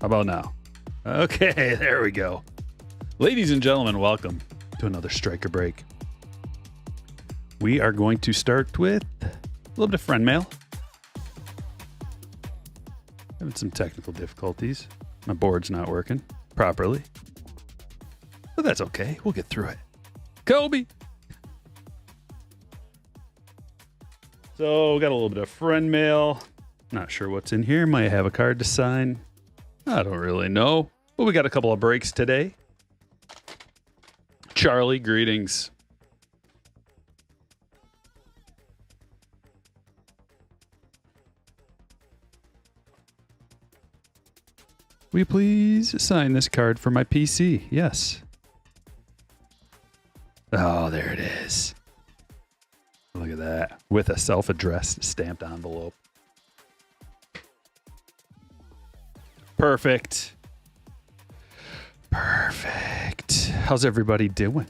How about now? Okay, there we go. Ladies and gentlemen, welcome to another Stryker break. We are going to start with a little bit of friend mail. Having some technical difficulties. My board's not working properly. But that's okay. We'll get through it. Kobe! So, got a little bit of friend mail. Not sure what's in here. Might have a card to sign. I don't really know. But we got a couple of breaks today. Charlie, greetings. Will you please sign this card for my PC? Yes. Oh, there it is. Look at that. With a self-addressed stamped envelope. Perfect. Perfect. How's everybody doing?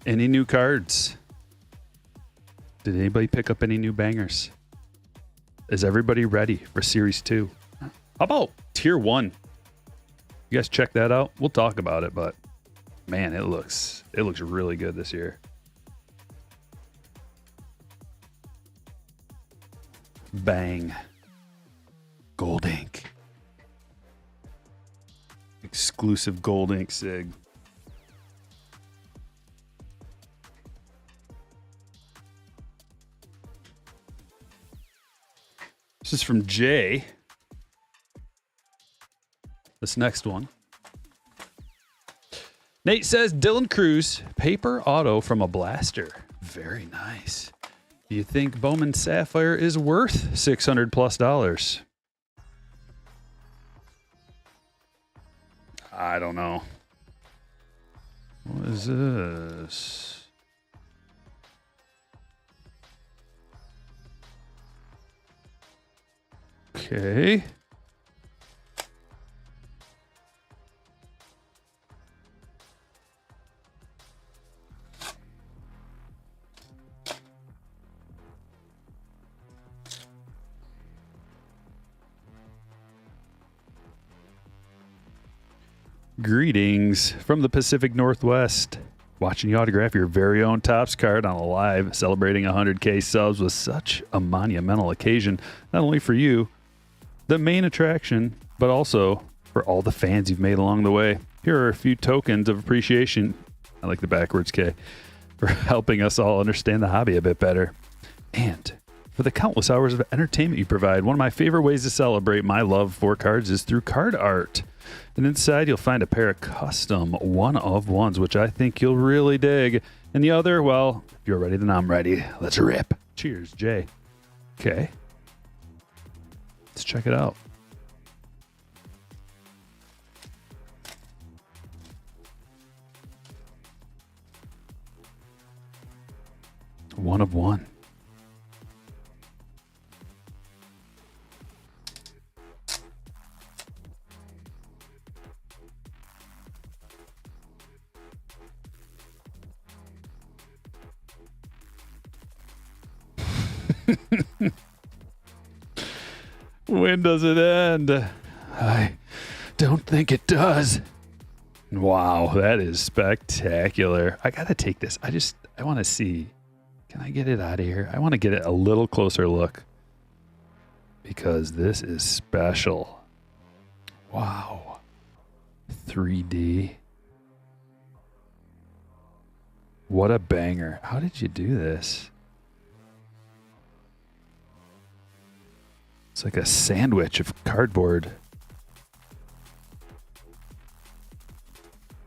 Any new cards? Did anybody pick up any new bangers? Is everybody ready for Series 2? How about Tier 1? You guys check that out? We'll talk about it, but man, it looks really good this year. Bang. Gold ink. Exclusive gold ink sig. This is from Jay. This next one. Nate says, Dylan Cruz, paper auto from a blaster. Very nice. Do you think Bowman Sapphire is worth $600+? I don't know. What is this? Okay. Greetings from the Pacific Northwest. Watching you autograph your very own Topps card on a live celebrating 100K subs was such a monumental occasion, not only for you, the main attraction, but also for all the fans you've made along the way. Here are a few tokens of appreciation, I like the backwards K, for helping us all understand the hobby a bit better. And for the countless hours of entertainment you provide. One of my favorite ways to celebrate my love for cards is through card art. And inside you'll find a pair of custom one-of-ones, which I think you'll really dig. And the other, well, if you're ready, then I'm ready. Let's rip. Cheers, Jay. Okay. Let's check it out. One of one. When does it end? I don't think it does. Wow, that is spectacular. I gotta take this. I want to see. Can I get it out of here? I want to get it a little closer look because this is special. Wow. 3D. What a banger. How did you do this? It's like a sandwich of cardboard.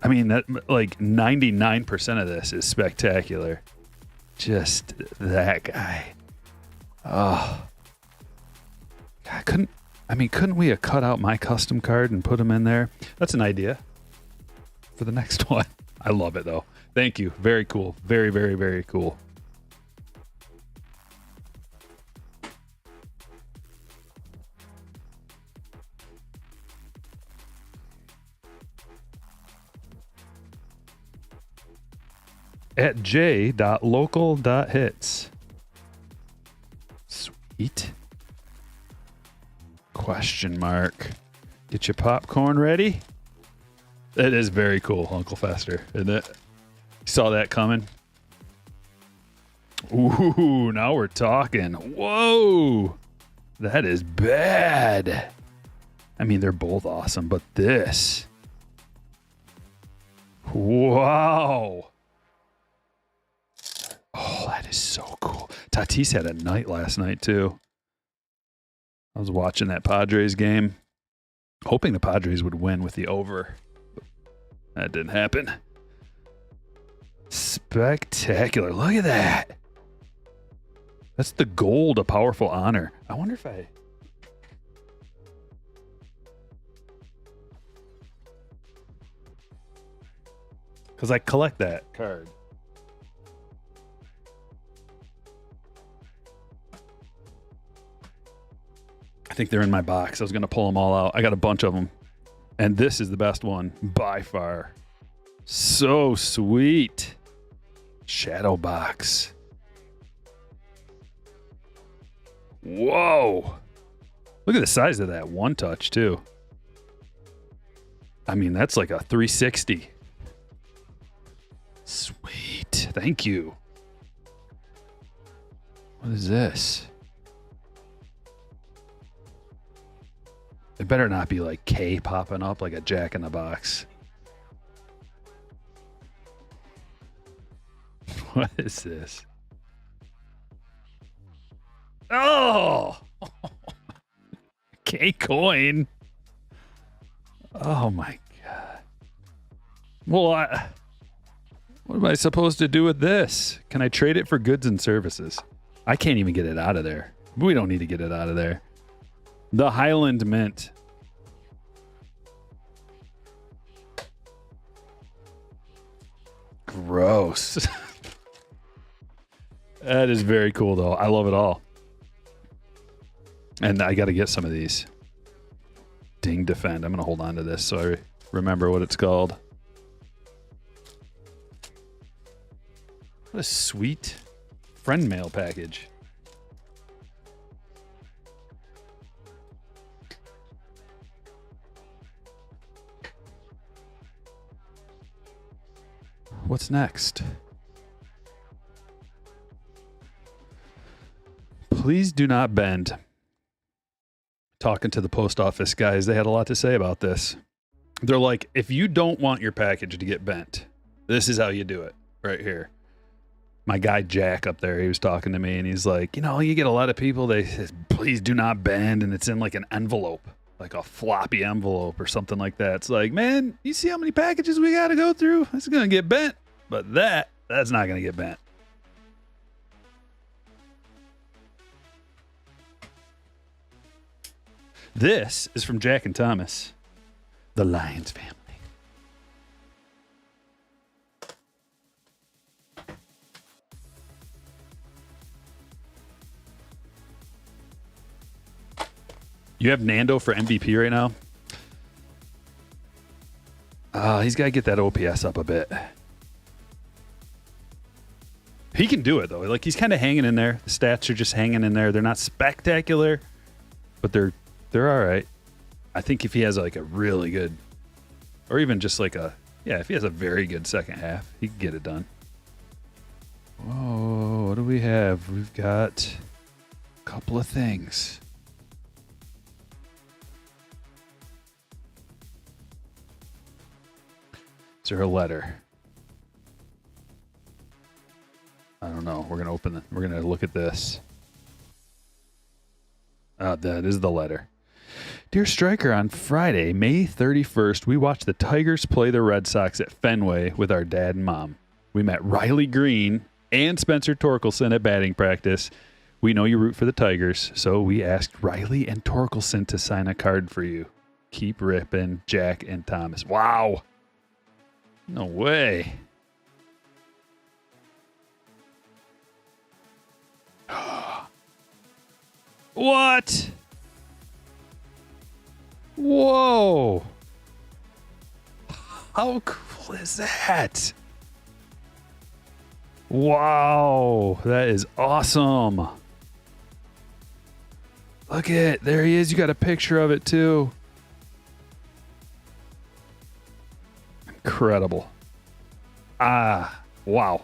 I mean, that like 99% of this is spectacular. Just that guy. Oh. Couldn't we have cut out my custom card and put him in there? That's an idea for the next one. I love it though. Thank you. Very cool. Very, very, very cool. At j.local.hits. Sweet. Question mark. Get your popcorn ready. It is very cool, Uncle Fester, isn't it? You saw that coming? Ooh, now we're talking. Whoa, that is bad. I mean, they're both awesome, but this. Wow. Oh, that is so cool. Tatis had a night last night, too. I was watching that Padres game, hoping the Padres would win with the over. That didn't happen. Spectacular. Look at that. That's the gold, a powerful honor. I wonder if I... Because I collect that card. I think they're in my box. I was going to pull them all out. I got a bunch of them. And this is the best one by far. So sweet. Shadow box. Whoa. Look at the size of that one touch, too. I mean, that's like a 360. Sweet. Thank you. What is this? It better not be like K popping up like a Jack in the Box. What is this? Oh! K coin. Oh my God. Well, what am I supposed to do with this? Can I trade it for goods and services? I can't even get it out of there. We don't need to get it out of there. The Highland Mint. Gross. That is very cool, though. I love it all. And I got to get some of these. Ding Defend. I'm going to hold on to this so I remember what it's called. What a sweet friend mail package. What's next? Please do not bend. Talking to the post office guys, they had a lot to say about this. They're like, if you don't want your package to get bent, this is how you do it right here. My guy Jack up there, he was talking to me and he's like, you know, you get a lot of people, they say, please do not bend, and it's in like an envelope, like a floppy envelope or something like that. It's like, man, you see how many packages we got to go through? It's going to get bent, but that's not going to get bent. This is from Jack and Thomas, the Lyons family. You have Nando for MVP right now? He's got to get that OPS up a bit. He can do it, though. Like, he's kind of hanging in there. The stats are just hanging in there. They're not spectacular, but they're all right. I think if he has, like, a really good, or even just like if he has a very good second half, he can get it done. Whoa, what do we have? We've got a couple of things. Is there a letter? I don't know. We're going to look at this. That is the letter. Dear Stryker, on Friday, May 31st, we watched the Tigers play the Red Sox at Fenway with our dad and mom. We met Riley Green and Spencer Torkelson at batting practice. We know you root for the Tigers, so we asked Riley and Torkelson to sign a card for you. Keep ripping, Jack and Thomas. Wow. No way. What? Whoa. How cool is that? Wow. That is awesome. Look at it. There he is. You got a picture of it too. incredible. Ah, wow.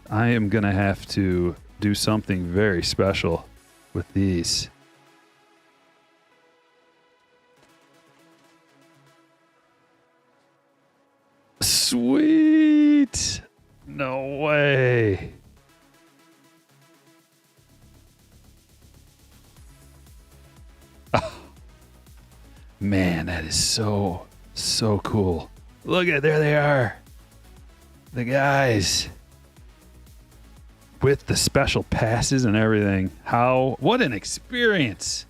I am going to have to do something very special with these. Sweet. No way. Oh, man, that is so cool. Look at, there they are. The guys with the special passes and everything. What an experience.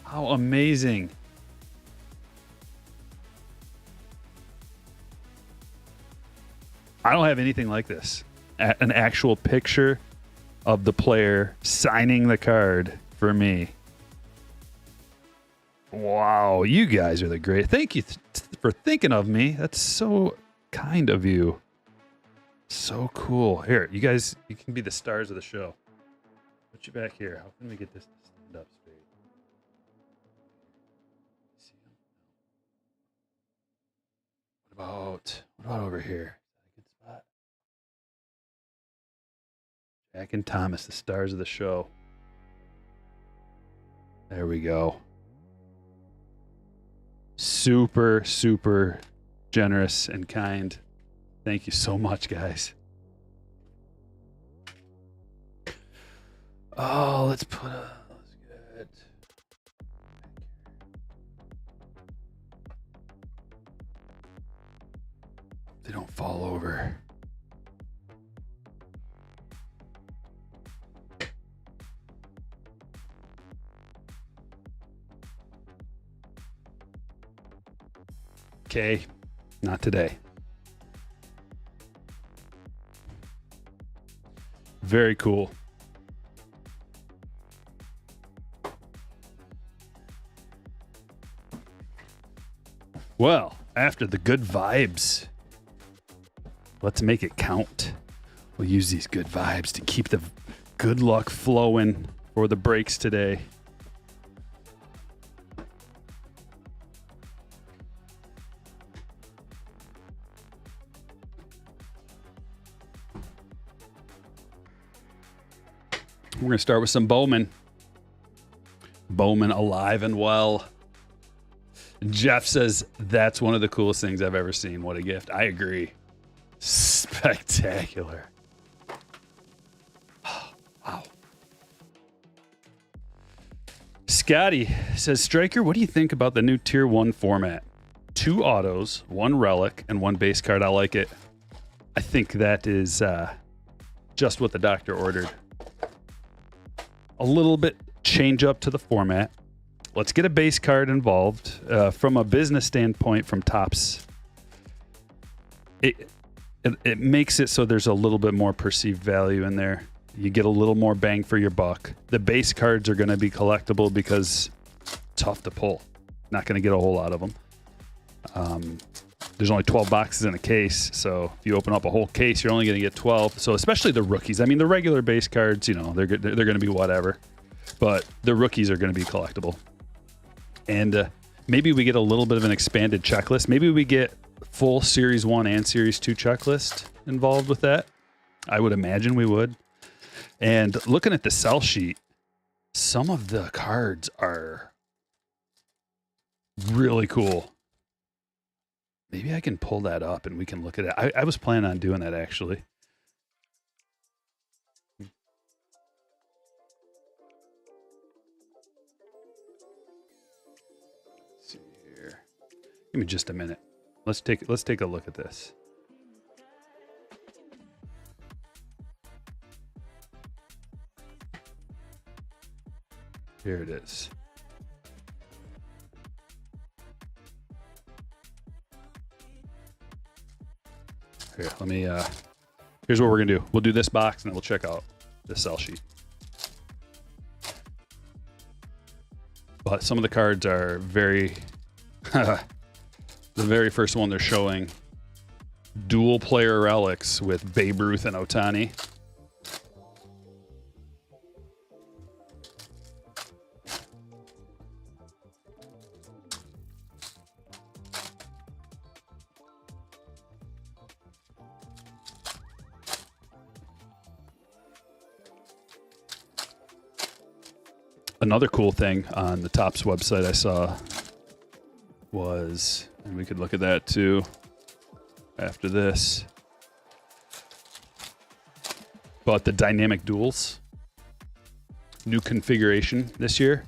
How amazing. I don't have anything like this. An actual picture of the player signing the card for me. Wow, you guys are the great. Thank you for thinking of me. That's so kind of you. So cool. Here, you guys, you can be the stars of the show. Put you back here. How can we get this to stand up straight? What about over here? Good spot. Jack and Thomas, the stars of the show. There we go. Super generous and kind. Thank you so much, guys. Oh, let's put a... That's good. They don't fall over. Okay, not today. Very cool. Well, after the good vibes, let's make it count. We'll use these good vibes to keep the good luck flowing for the breaks today. We're going to start with some Bowman. Bowman alive and well. Jeff says, that's one of the coolest things I've ever seen. What a gift. I agree. Spectacular. Wow. Scotty says, Stryker, what do you think about the new Tier 1 format? 2 autos, 1 relic, and 1 base card. I like it. I think that is just what the doctor ordered. A little bit change up to the format. Let's get a base card involved. From a business standpoint, from Topps, it makes it so there's a little bit more perceived value in there. You get a little more bang for your buck. The base cards are going to be collectible because tough to pull. Not going to get a whole lot of them. There's only 12 boxes in a case, so if you open up a whole case, you're only going to get 12. So especially the rookies. I mean, the regular base cards, you know, they're going to be whatever. But the rookies are going to be collectible. And maybe we get a little bit of an expanded checklist. Maybe we get full Series 1 and Series 2 checklist involved with that. I would imagine we would. And looking at the sell sheet, some of the cards are really cool. Maybe I can pull that up and we can look at it. I was planning on doing that, actually. Let's see here. Give me just a minute. Let's take a look at this. Here it is. Here, let me, here's what we're going to do. We'll do this box and then we'll check out the sell sheet. But some of the cards are very, the very first one they're showing, dual player relics with Babe Ruth and Ohtani. Another cool thing on the Topps website I saw was, and we could look at that too after this, but the dynamic duels, new configuration this year.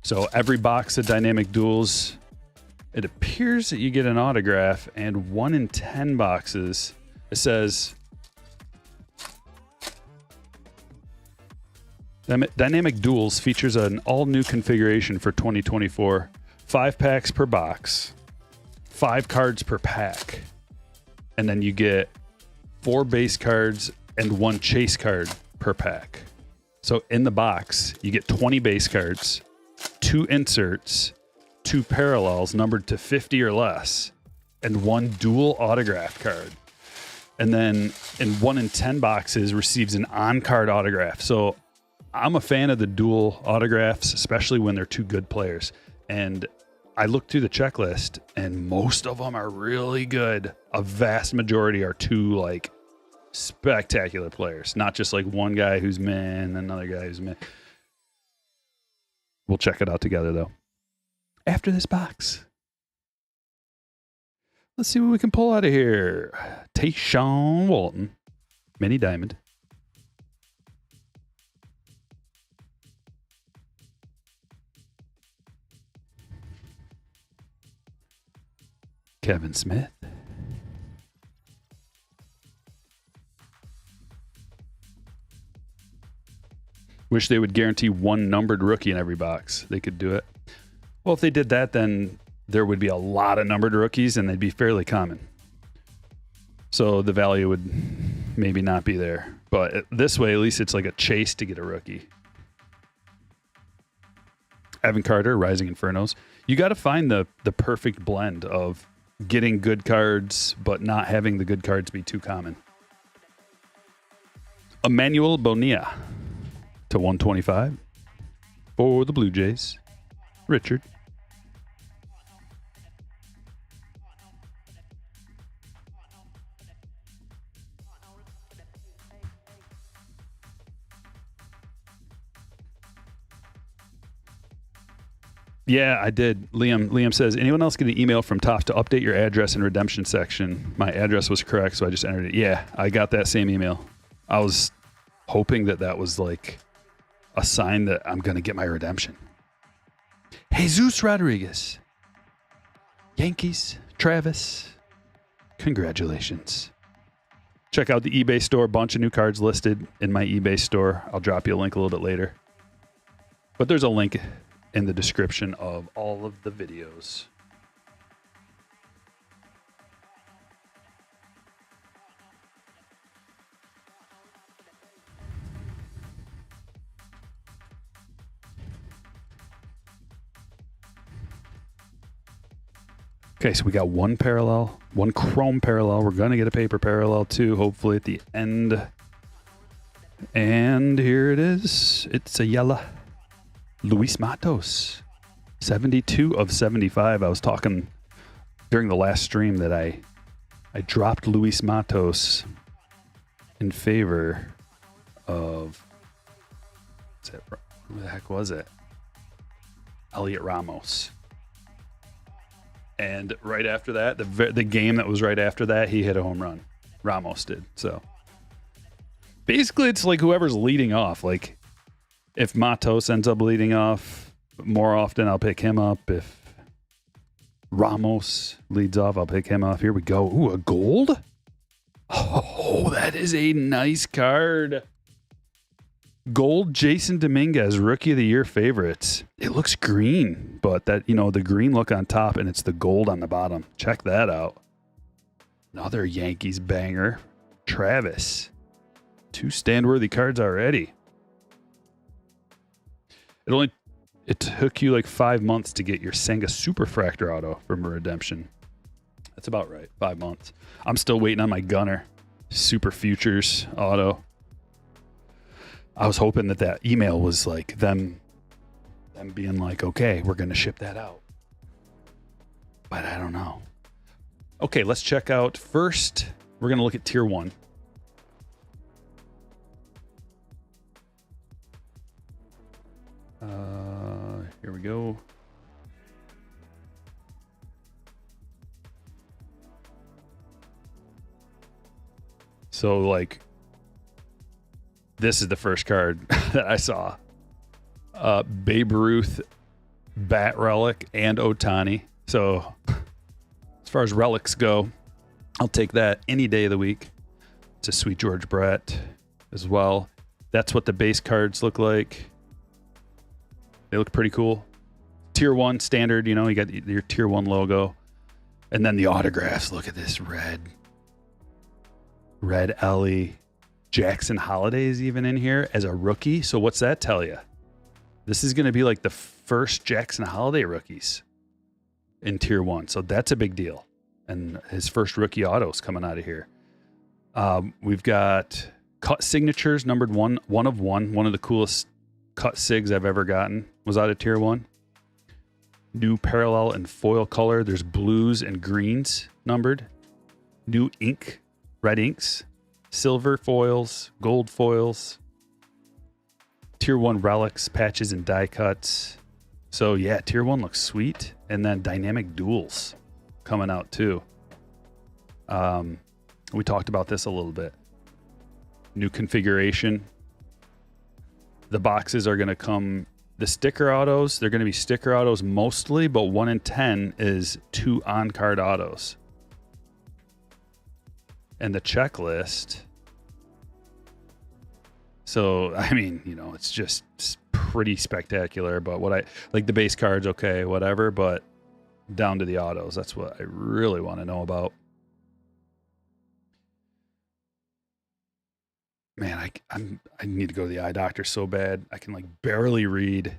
So every box of dynamic duels, it appears that you get an autograph, and 1 in 10 boxes, it says Dynamic Duels features an all-new configuration for 2024. 5 packs per box, 5 cards per pack, and then you get 4 base cards and 1 chase card per pack. So in the box, you get 20 base cards, 2 inserts, 2 parallels numbered to 50 or less, and 1 dual autograph card. And then in 1 in 10 boxes receives an on-card autograph. So I'm a fan of the dual autographs, especially when they're 2 good players. And I looked through the checklist, and most of them are really good. A vast majority are 2 like spectacular players, not just like one guy who's meh and another guy who's meh. We'll check it out together though after this box. Let's see what we can pull out of here. Tayshaun Walton, mini diamond. Kevin Smith. Wish they would guarantee 1 numbered rookie in every box. They could do it. Well, if they did that, then there would be a lot of numbered rookies and they'd be fairly common. So the value would maybe not be there. But this way, at least it's like a chase to get a rookie. Evan Carter, Rising Infernos. You got to find the perfect blend of getting good cards, but not having the good cards be too common. Emmanuel Bonilla to 125 for the Blue Jays. Richard. Yeah, I did. Liam says, anyone else get an email from Topps to update your address in redemption section? My address was correct, so I just entered it. Yeah, I got that same email. I was hoping that was like a sign that I'm going to get my redemption. Jesus Rodriguez. Yankees. Travis. Congratulations. Check out the eBay store. Bunch of new cards listed in my eBay store. I'll drop you a link a little bit later. But there's a link in the description of all of the videos. Okay, so we got 1 parallel, 1 chrome parallel. We're going to get a paper parallel too, hopefully at the end. And here it is. It's a yellow. Luis Matos, 72 of 75. I was talking during the last stream that I dropped Luis Matos in favor of, who the heck was it? Elliot Ramos. And right after that, the game that was right after that, he hit a home run. Ramos did. So basically, it's like whoever's leading off. Like if Matos ends up leading off more often, I'll pick him up. If Ramos leads off, I'll pick him up. Here we go. Ooh, a gold? Oh, that is a nice card. Gold Jason Dominguez, Rookie of the Year favorites. It looks green, but that, the green look on top and it's the gold on the bottom. Check that out. Another Yankees banger. Travis. 2 stand-worthy cards already. It took you like 5 months to get your Senga Superfractor auto from a redemption. That's about right. 5 months. I'm still waiting on my Gunner Super Futures auto. I was hoping that email was like them being like, okay, we're going to ship that out. But I don't know. Okay, let's check out first. We're going to look at tier 1. Here we go. So, like, this is the first card that I saw. Babe Ruth, Bat Relic, and Ohtani. So, as far as relics go, I'll take that any day of the week. It's a sweet George Brett as well. That's what the base cards look like. They look pretty cool. Tier 1 standard, you know, you got your Tier 1 logo. And then the autographs. Look at this red Ellie. Jackson Holiday is even in here as a rookie. So what's that tell you? This is going to be like the first Jackson Holiday rookies in Tier 1. So that's a big deal. And his first rookie autos coming out of here. We've got cut signatures, numbered one of one. One of the coolest cut sigs I've ever gotten was out of Tier 1. New parallel and foil color. There's blues and greens numbered. New ink, red inks, silver foils, gold foils. Tier 1 relics, patches, and die cuts. So yeah, Tier 1 looks sweet. And then dynamic duels coming out too. We talked about this a little bit. New configuration. The boxes are going to come, the sticker autos, they're going to be sticker autos mostly, but 1 in 10 is 2 on-card autos. And the checklist. So, I mean, you know, it's just pretty spectacular, but what I like, the base cards, okay, whatever, but down to the autos, that's what I really want to know about. Man, I need to go to the eye doctor so bad. I can like barely read.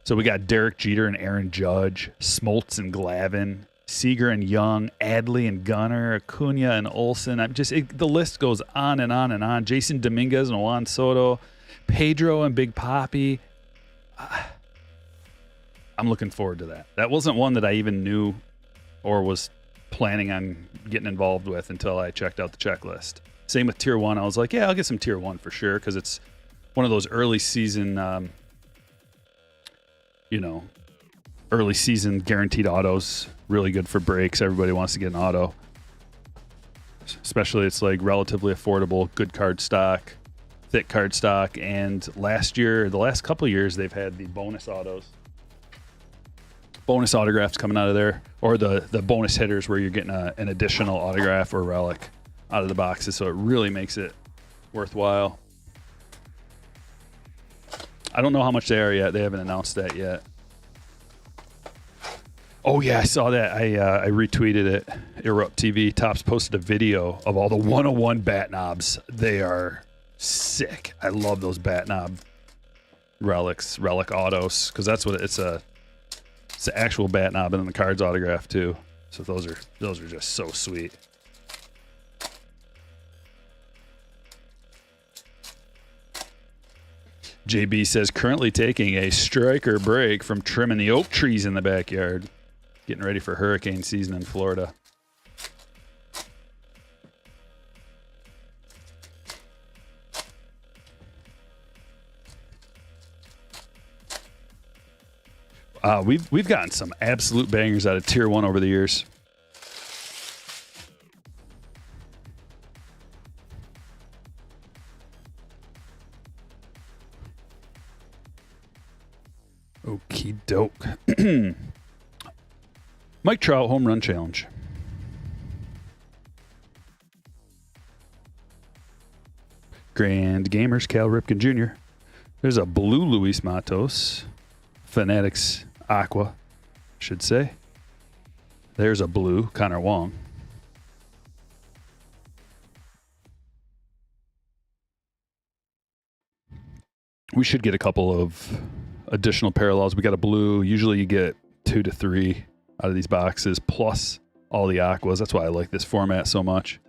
So we got Derek Jeter and Aaron Judge, Smoltz and Glavine, Seager and Young, Adley and Gunnar, Acuna and Olsen. The list goes on and on and on. Jason Dominguez and Juan Soto, Pedro and Big Papi. I'm looking forward to that. That wasn't one that I even knew or was planning on getting involved with until I checked out the checklist. Same with Tier 1. I was like, yeah, I'll get some Tier 1 for sure because it's one of those early season, early season guaranteed autos. Really good for breaks. Everybody wants to get an auto. Especially it's like relatively affordable, good card stock, thick card stock. And the last couple of years, they've had the bonus autos. Bonus autographs coming out of there. Or the bonus hitters where you're getting an additional autograph or relic out of the boxes, so it really makes it worthwhile. I don't know how much they are yet. They haven't announced that yet. Oh yeah, I saw that. I retweeted it. Erupt TV Tops posted a video of all the 101 bat knobs. They are sick. I love those bat knob relic autos because that's what it's an actual bat knob and then the card's autographed too. So those are just so sweet. JB says, currently taking a Stryker break from trimming the oak trees in the backyard. Getting ready for hurricane season in Florida. We've gotten some absolute bangers out of Tier 1 over the years. Okie doke. Mike Trout home run challenge. Grand Gamers, Cal Ripken Jr. There's a blue Luis Matos. Fanatics Aqua, should say. There's a blue Connor Wong. We should get a couple of additional parallels. We got a blue. Usually you get 2 to 3 out of these boxes, plus all the aquas. That's why I like this format so much.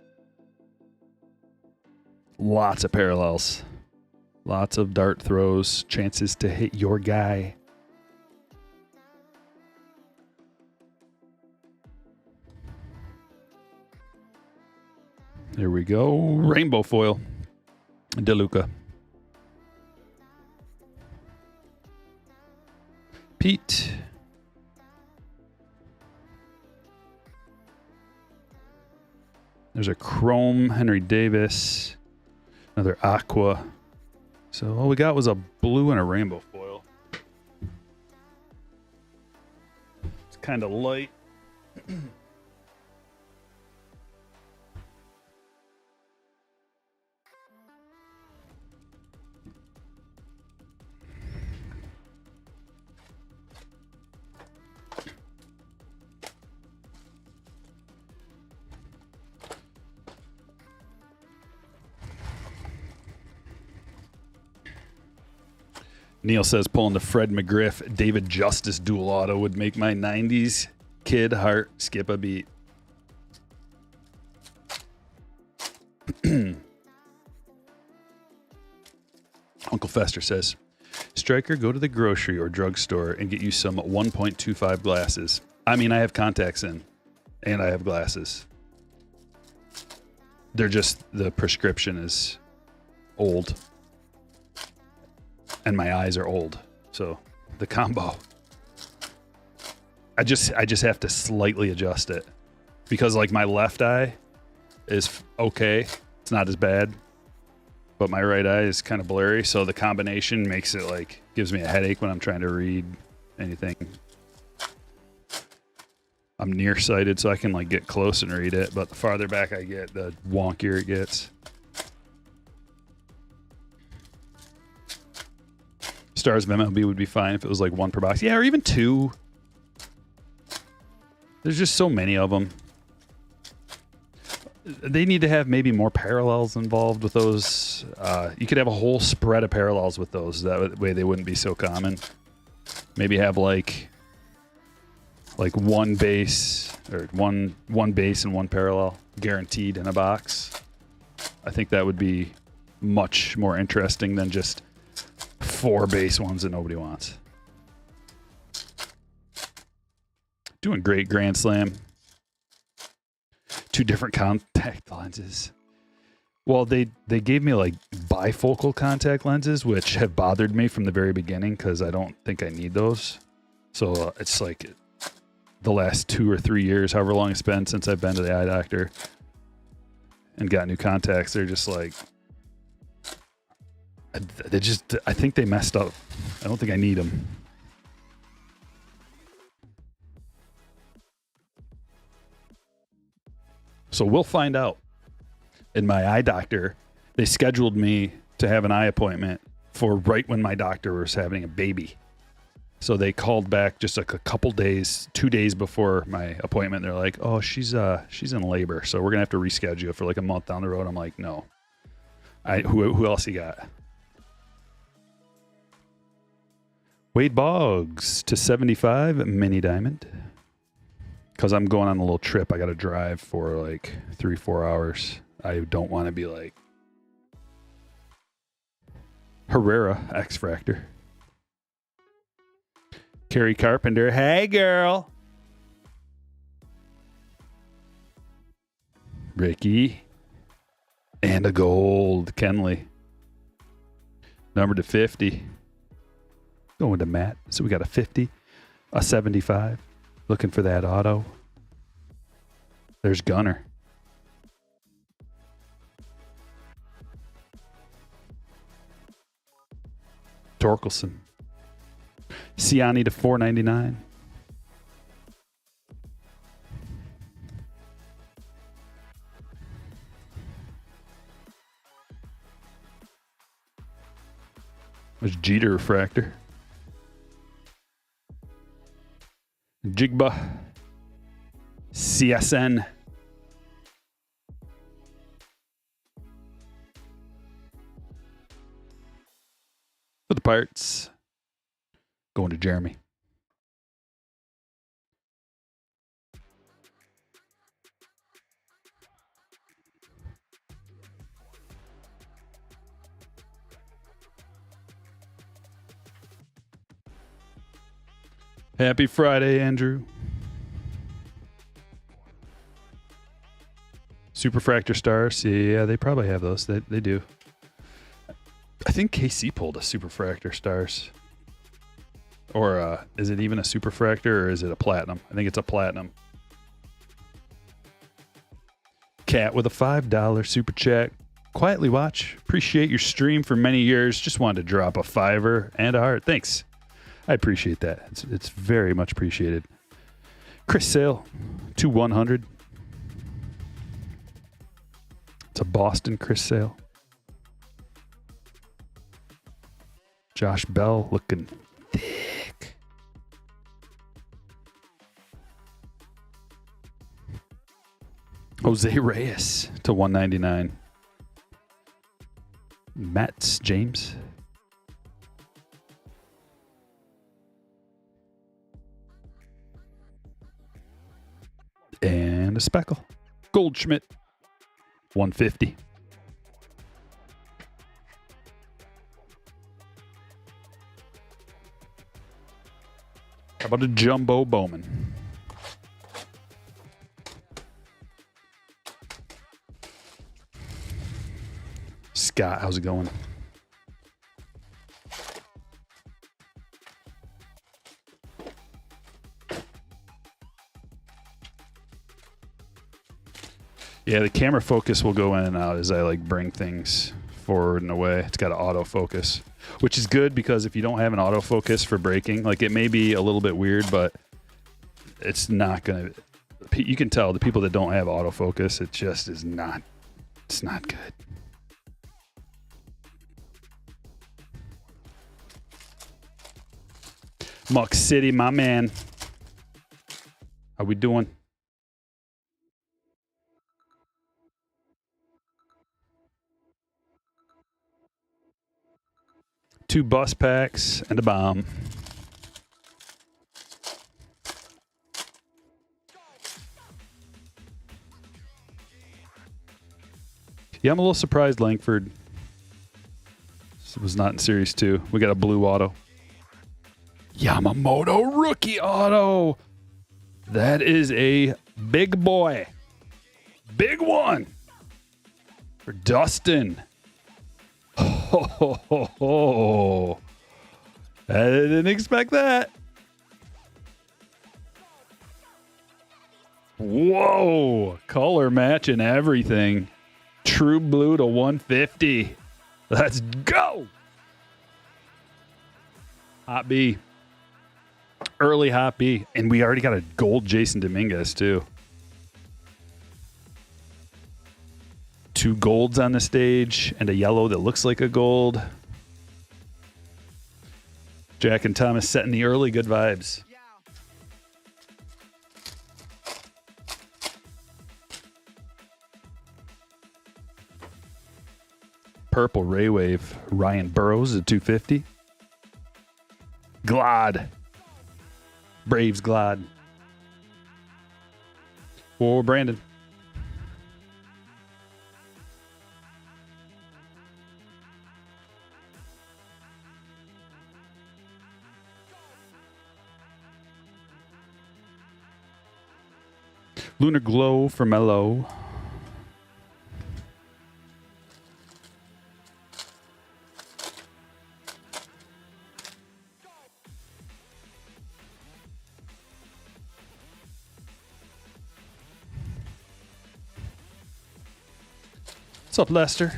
Lots of parallels. Lots of dart throws. Chances to hit your guy. There we go. Rainbow foil. DeLuca. Pete. There's a chrome Henry Davis. Another aqua. So all we got was a blue and a rainbow foil. It's kind of light. Neil says pulling the Fred McGriff David Justice dual auto would make my 90s kid heart skip a beat. Uncle Fester says, Stryker, go to the grocery or drugstore and get you some 1.25 glasses. I mean, I have contacts in and I have glasses. They're just, the prescription is old. And my eyes are old, so the combo. I just have to slightly adjust it because like my left eye is okay, it's not as bad, but my right eye is kind of blurry. So the combination makes it like gives me a headache when I'm trying to read anything. I'm nearsighted, so I can like get close and read it, but the farther back I get, the wonkier it gets. Stars of MLB would be fine if it was like one per box. Yeah, or even two. There's just so many of them. They need to have maybe more parallels involved with those. You could have a whole spread of parallels with those. That way they wouldn't be so common. Maybe have like one base or one base and one parallel guaranteed in a box. I think that would be much more interesting than just 4 base ones that nobody wants. Doing great, Grand Slam. 2 different contact lenses. Well, they gave me like bifocal contact lenses, which have bothered me from the very beginning because I don't think I need those. So it's like the last 2 or 3 years, however long it's been since I've been to the eye doctor and got new contacts, they're just like, I think they messed up. I don't think I need them. So we'll find out. In my eye doctor, they scheduled me to have an eye appointment for right when my doctor was having a baby. So they called back just like a couple days, 2 days before my appointment. They're like, oh, she's in labor, so we're gonna have to reschedule for like a month down the road. I'm like, no. Who else you got? Wade Boggs to 75 mini diamond. Because I'm going on a little trip. I got to drive for like 3-4 hours. I don't want to be like Herrera X-Fractor. Carrie Carpenter. Hey, girl. Ricky. And a gold. Kenley. Number to 50. Going to Matt. So we got a 50, a 75. Looking for that auto. There's Gunner. Torkelson. Siani to 499. There's Jeter refractor. Jigba. CSN. For the Pirates. Going to Jeremy. Happy Friday, Andrew. Superfractor stars. Yeah, they probably have those. They do. I think KC pulled a Superfractor stars. Or is it even a superfractor, or is it a platinum? I think it's a platinum. Cat with a $5 super chat. Quietly watch. Appreciate your stream for many years. Just wanted to drop a $5 and a heart. Thanks. I appreciate that. It's very much appreciated. Chris Sale, 2/100. It's a Boston Chris Sale. Josh Bell looking thick. Jose Reyes to 199. Mats James. And a speckle. Goldschmidt. 150. How about a jumbo Bowman? Scott, how's it going? Yeah, the camera focus will go in and out as I like bring things forward and away. It's got an autofocus, which is good because if you don't have an autofocus for braking, like it may be a little bit weird, but it's not gonna. You can tell the people that don't have autofocus, it just is not. It's not good. Muck City, my man. How we doing? Two bus packs and a bomb. Yeah, I'm a little surprised Langford was not in Series 2. We got a blue auto. Yamamoto rookie auto. That is a big boy. Big one for Dustin. Ho, ho, ho, ho. I didn't expect that. Whoa. Color match and everything. True blue to 150. Let's go. Hot B. Early Hot B. And we already got a gold Jason Dominguez, too. Two golds on the stage and a yellow that looks like a gold. Jack and Thomas setting the early good vibes. Purple Ray Wave. Ryan Burrows at 250. Glad. Braves Glad. For Brandon. Lunar Glow for Mellow. What's up, Lester?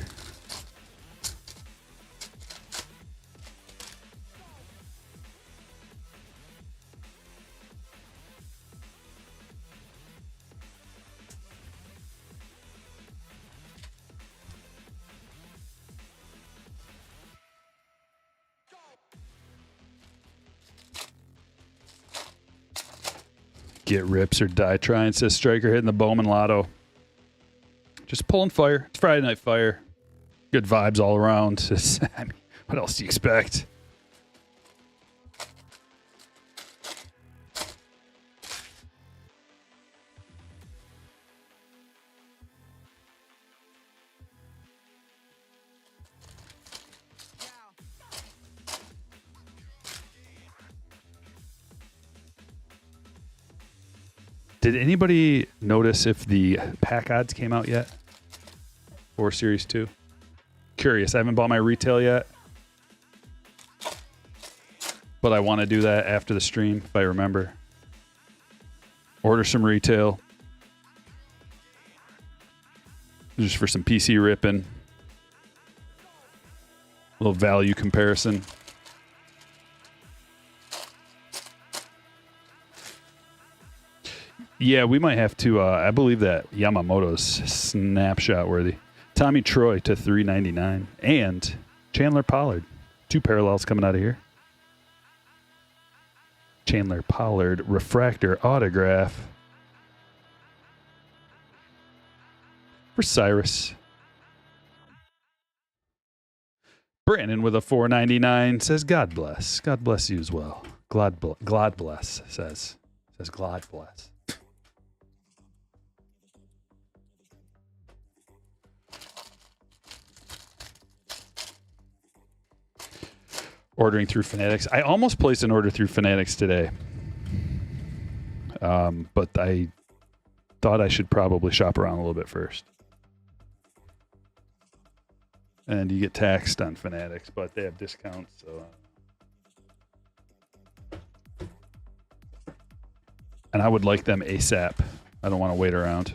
Get rips or die trying, says Stryker, hitting the Bowman Lotto. Just pulling fire. It's Friday Night Fire. Good vibes all around. I mean, what else do you expect? Did anybody notice if the pack odds came out yet for Series 2? Curious. I haven't bought my retail yet. but I want to do that after the stream if I remember. Order some retail. Just for some PC ripping. A little value comparison. Yeah, we might have to. I believe that Yamamoto's snapshot worthy. Tommy Troy to $3.99 and Chandler Pollard. 2 parallels coming out of here. Chandler Pollard refractor autograph for Cyrus. Brandon with a $4.99 says, God bless. God bless you as well. God bless says God bless. Ordering through Fanatics. I almost placed an order through Fanatics today. But I thought I should probably shop around a little bit first. And you get taxed on Fanatics, but they have discounts. So. And I would like them ASAP. I don't want to wait around.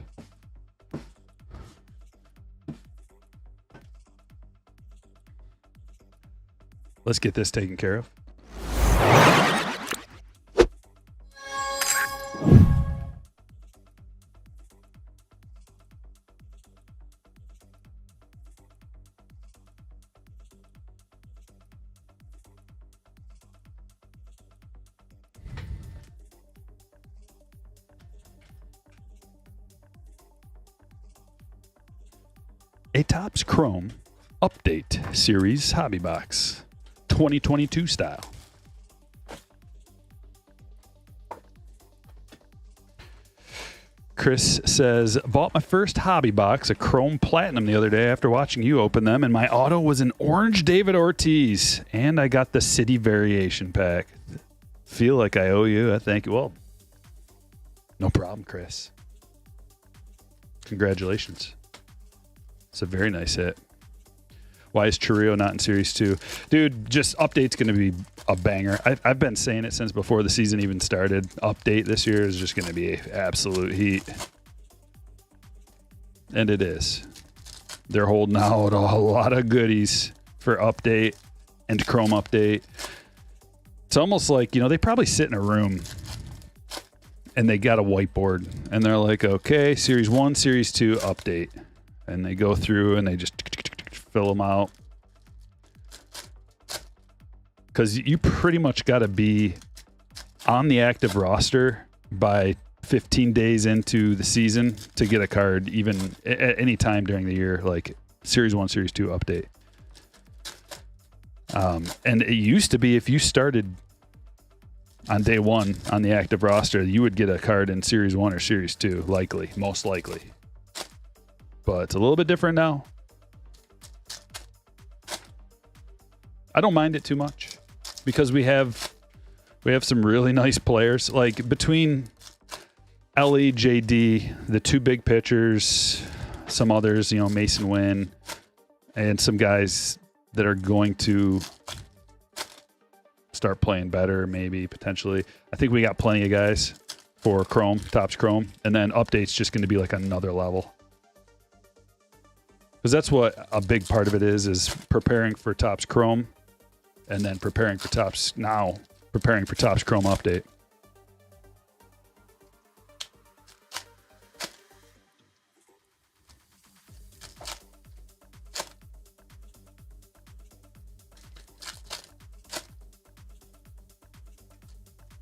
Let's get this taken care of. A Topps Chrome Update Series Hobby Box 2022 style. Chris says, bought my first hobby box, a Chrome Platinum, the other day after watching you open them, and my auto was an orange David Ortiz, and I got the City Variation Pack. Feel like I owe you. I thank you. Well, no problem, Chris. Congratulations. It's a very nice hit. Why is Churrio not in Series 2? Dude, just Update's going to be a banger. I've been saying it since before the season even started. Update this year is just going to be absolute heat. And it is. They're holding out a lot of goodies for Update and Chrome Update. It's almost like, you know, they probably sit in a room and they got a whiteboard and they're like, okay, Series 1, Series 2, Update. And they go through and they just fill them out. Because you pretty much got to be on the active roster by 15 days into the season to get a card, even at any time during the year, like Series 1, Series 2 Update. And it used to be if you started on day 1 on the active roster, you would get a card in Series 1 or Series 2, likely, most likely. But it's a little bit different now. I don't mind it too much because we have some really nice players. Like between Ellie, JD, the 2 big pitchers, some others, you know, Mason Wynn, and some guys that are going to start playing better, maybe potentially. I think we got plenty of guys for Chrome, Topps Chrome, and then Update's just going to be like another level. Because that's what a big part of it is preparing for Topps Chrome and then preparing for Topps Chrome Update.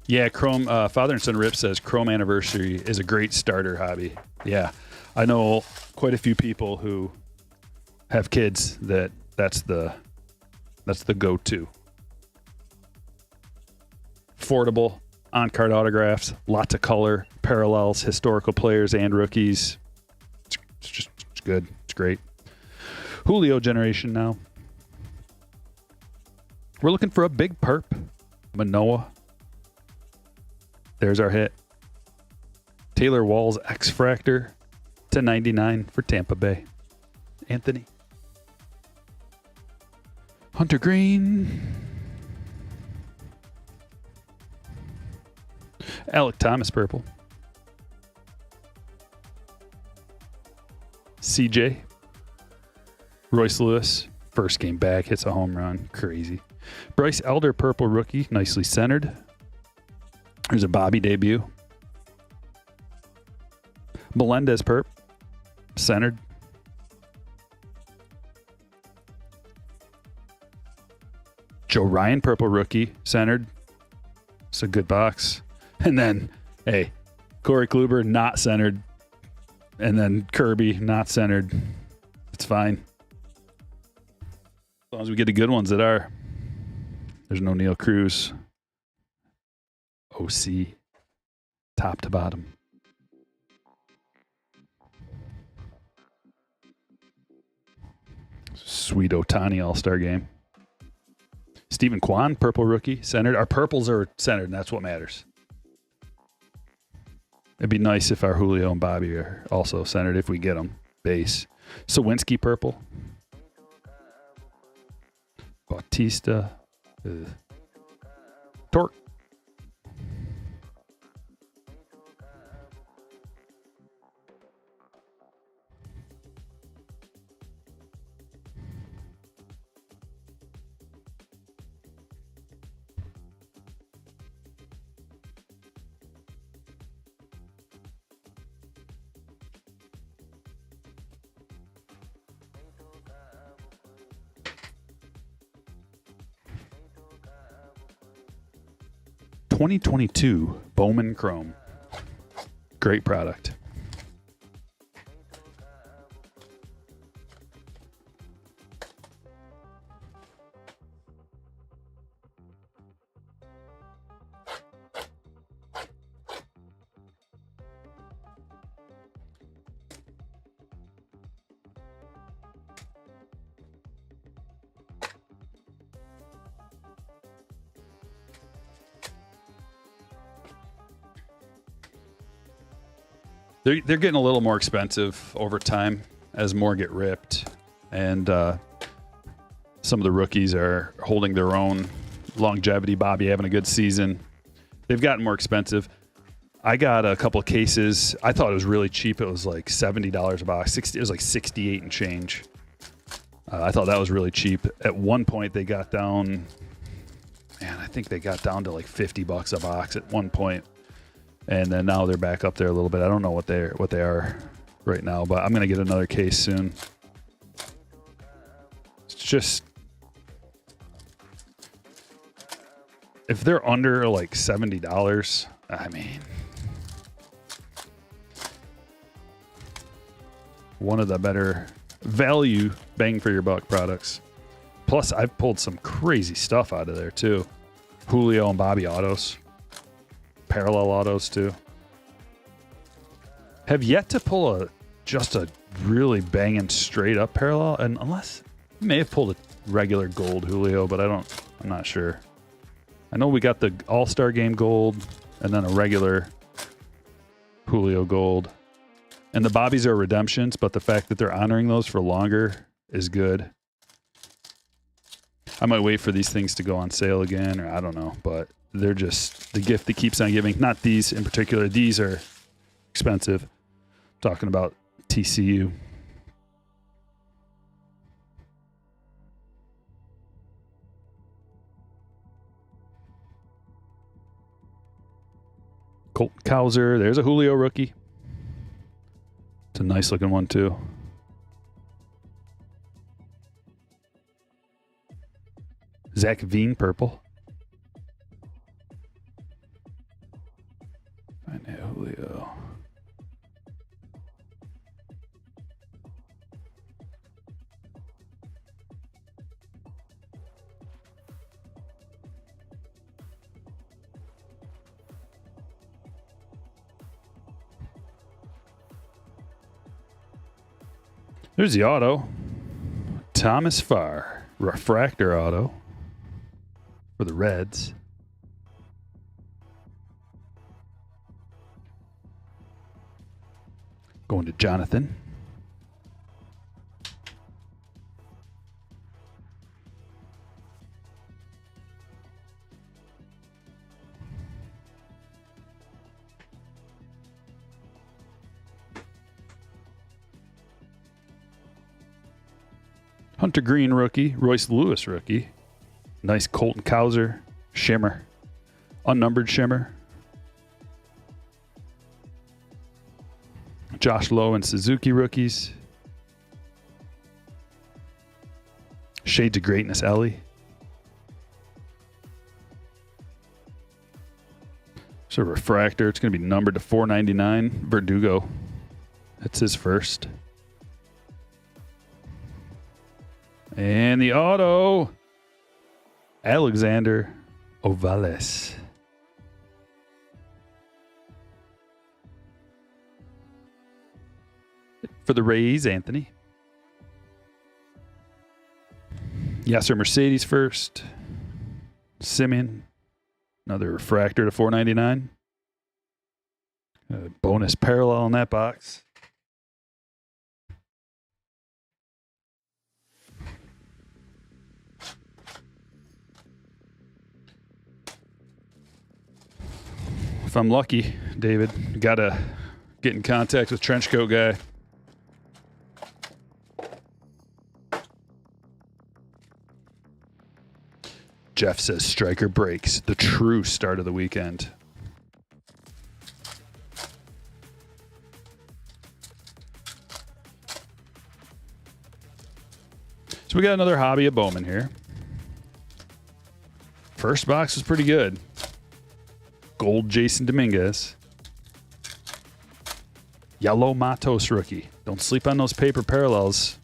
Yeah, Chrome, Father and Son Rip says Chrome Anniversary is a great starter hobby. Yeah, I know quite a few people who have kids that's the go-to. Affordable, on-card autographs, lots of color, parallels, historical players and rookies. It's good. It's great. Julio generation now. We're looking for a big perp. Manoah. There's our hit. Taylor Walls X-Fractor to 99 for Tampa Bay. Anthony. Hunter Green. Alec Thomas purple. CJ. Royce Lewis, first game back, hits a home run. Crazy. Bryce Elder purple rookie, nicely centered. There's a Bobby debut. Melendez perp, centered. Joe Ryan purple rookie, centered. It's a good box. And then, hey, Corey Kluber not centered. And then Kirby not centered. It's fine. As long as we get the good ones that are. There's no Neil Cruz. OC. Top to bottom. Sweet Otani All-Star game. Stephen Kwan, purple rookie, centered. Our purples are centered, and that's what matters. It'd be nice if our Julio and Bobby are also centered if we get them. Base. Sawinski purple. Bautista. Torque. (2022) Bowman Chrome. Great product. They're getting a little more expensive over time as more get ripped, and some of the rookies are holding their own. Longevity, Bobby having a good season. They've gotten more expensive. I got a couple of cases. I thought it was really cheap. It was like $70 a box. It was like 68 and change. I thought that was really cheap. At one point, they got down. Man, I think they got down to like $50 a box at one point. And then now they're back up there a little bit. I don't know what they are right now, but I'm gonna get another case soon. It's just if they're under like $70, I mean, one of the better value bang for your buck products. Plus, I've pulled some crazy stuff out of there too. Julio and Bobby autos. Parallel autos too. Have yet to pull just a really banging straight up parallel, and unless I may have pulled a regular gold Julio, but I'm not sure. I know we got the All-Star Game gold and then a regular Julio gold. And the Bobbies are redemptions, but the fact that they're honoring those for longer is good. I might wait for these things to go on sale again, or I don't know, but they're just the gift that keeps on giving. Not these in particular. These are expensive. Talking about TCU. Colt Cowser. There's a Julio rookie. It's a nice looking one too. Zach Veen purple. Find that Julio. There's the auto. Thomas Farr. Refractor auto for the Reds. Going to Jonathan. Hunter Green rookie. Royce Lewis rookie. Nice Colton Cowser shimmer. Unnumbered shimmer. Josh Lowe and Suzuki rookies. Shades of Greatness Ellie. It's a refractor. It's going to be numbered to 499. Verdugo. That's his first. And the auto. Alexander Ovales. For the Rays, Anthony. Yasser Mercedes first. Simeon. Another refractor to 499. Bonus parallel in that box. If I'm lucky, David, gotta get in contact with Trenchcoat Guy. Jeff says Stryker breaks the true start of the weekend. So we got another hobby of Bowman here. First box was pretty good. Gold Jason Dominguez. Yellow Matos rookie. Don't sleep on those paper parallels.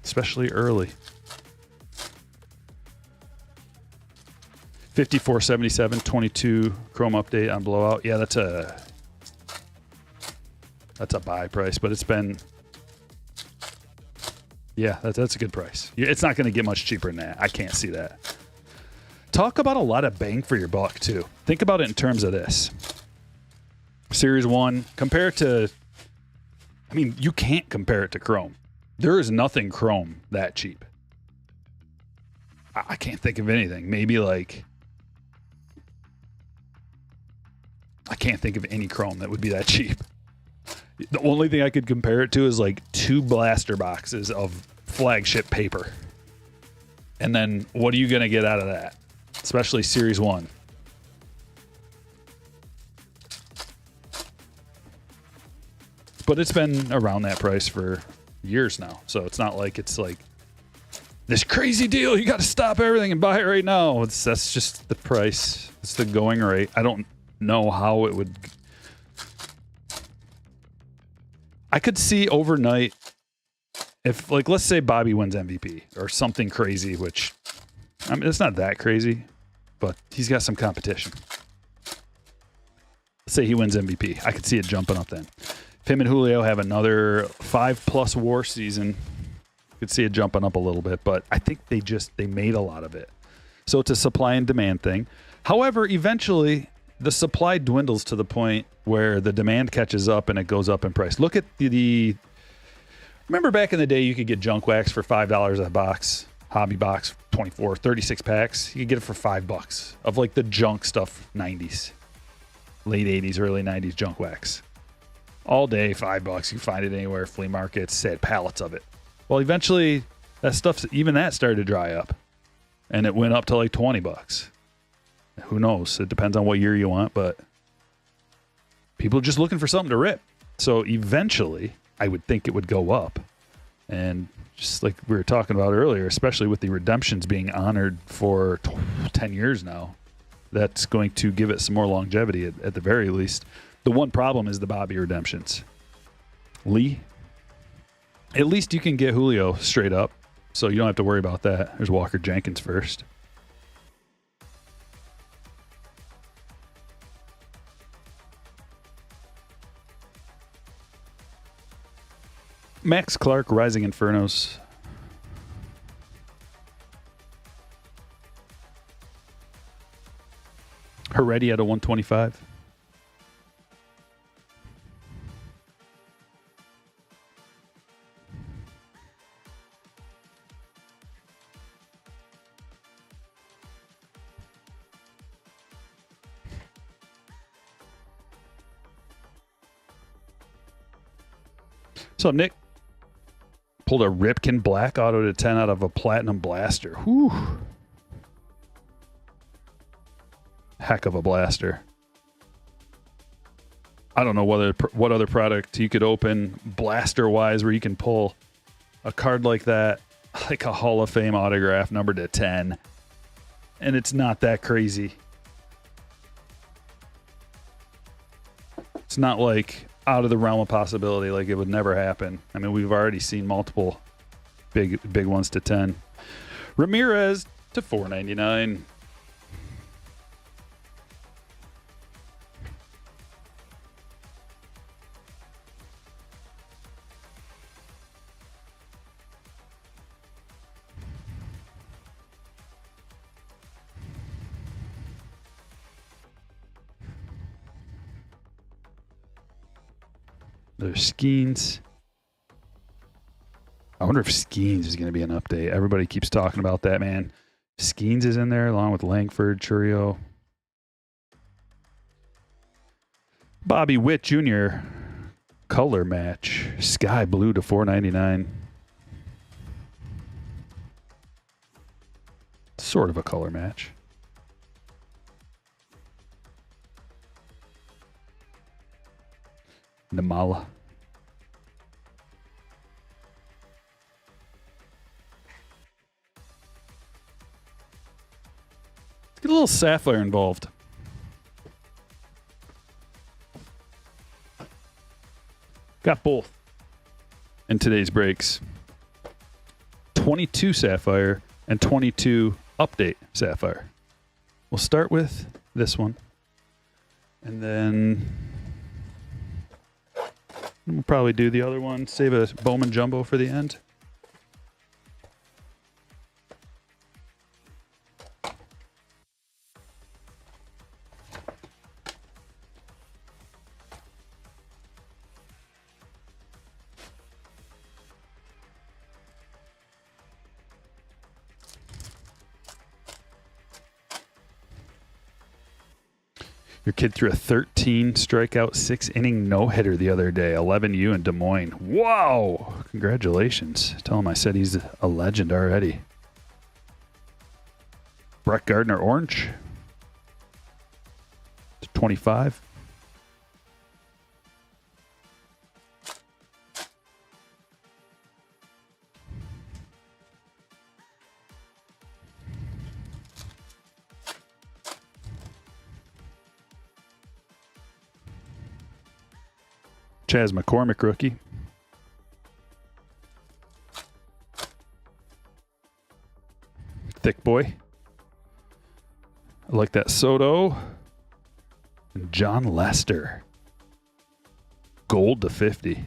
Especially early. 5477 22 chrome update on blowout. Yeah, that's a buy price, but it's been, yeah, that's a good price. It's not going to get much cheaper than that. I can't see that. Talk about a lot of bang for your buck too. Think about it in terms of this. Series 1, compare it to, I mean, you can't compare it to chrome. There is nothing chrome that cheap. I can't think of anything. Maybe like, I can't think of any chrome that would be that cheap. The only thing I could compare it to is like 2 blaster boxes of flagship paper. And then what are you going to get out of that? Especially Series 1. But it's been around that price for years now. So it's not like it's like this crazy deal. You got to stop everything and buy it right now. That's just the price. It's the going rate. I don't know how it would. I could see overnight if, like, let's say Bobby wins MVP or something crazy, which, I mean, it's not that crazy, but he's got some competition. Let's say he wins MVP. I could see it jumping up then. If him and Julio have another 5+ WAR season, you could see it jumping up a little bit, but I think they made a lot of it. So it's a supply and demand thing. However, eventually the supply dwindles to the point where the demand catches up and it goes up in price. Look at the remember back in the day you could get junk wax for $5 a box, hobby box, 24, 36 packs. You could get it for $5 of like the junk stuff, 90s, late 80s, early 90s junk wax. All day, $5. You can find it anywhere, flea markets, said pallets of it. Well, eventually that stuff, even that started to dry up and it went up to like $20. Who knows? It depends on what year you want, but people are just looking for something to rip. So eventually, I would think it would go up. And just like we were talking about earlier, especially with the redemptions being honored for 10 years now, that's going to give it some more longevity at the very least. The one problem is the Bobby redemptions. Lee, at least you can get Julio straight up, so you don't have to worry about that. There's Walker Jenkins first. Max Clark, Rising Infernos. Heredia at a 125. What's up, Nick? Pulled a Ripken Black Auto to 10 out of a Platinum Blaster. Whew. Heck of a blaster. I don't know what other product you could open blaster-wise where you can pull a card like that, like a Hall of Fame autograph numbered to 10. And it's not that crazy. It's not like out of the realm of possibility, like it would never happen. I mean, we've already seen multiple big ones to 10. Ramirez to $4.99. There's Skeens. I wonder if Skeens is going to be an update. Everybody keeps talking about that, man. Skeens is in there along with Langford, Churio. Bobby Witt Jr. Color match. Sky blue to $4.99. Sort of a color match. Namala. Let's get a little sapphire involved. Got both in today's breaks. 22 sapphire and 22 update sapphire. We'll start with this one. And then we'll probably do the other one. Save a Bowman Jumbo for the end. Your kid threw a 13 strikeout, 6-inning no-hitter the other day. 11U in Des Moines. Wow! Congratulations. Tell him I said he's a legend already. Brett Gardner Orange. 25. Chaz McCormick rookie. Thick boy. I like that Soto. And John Lester. Gold to 50.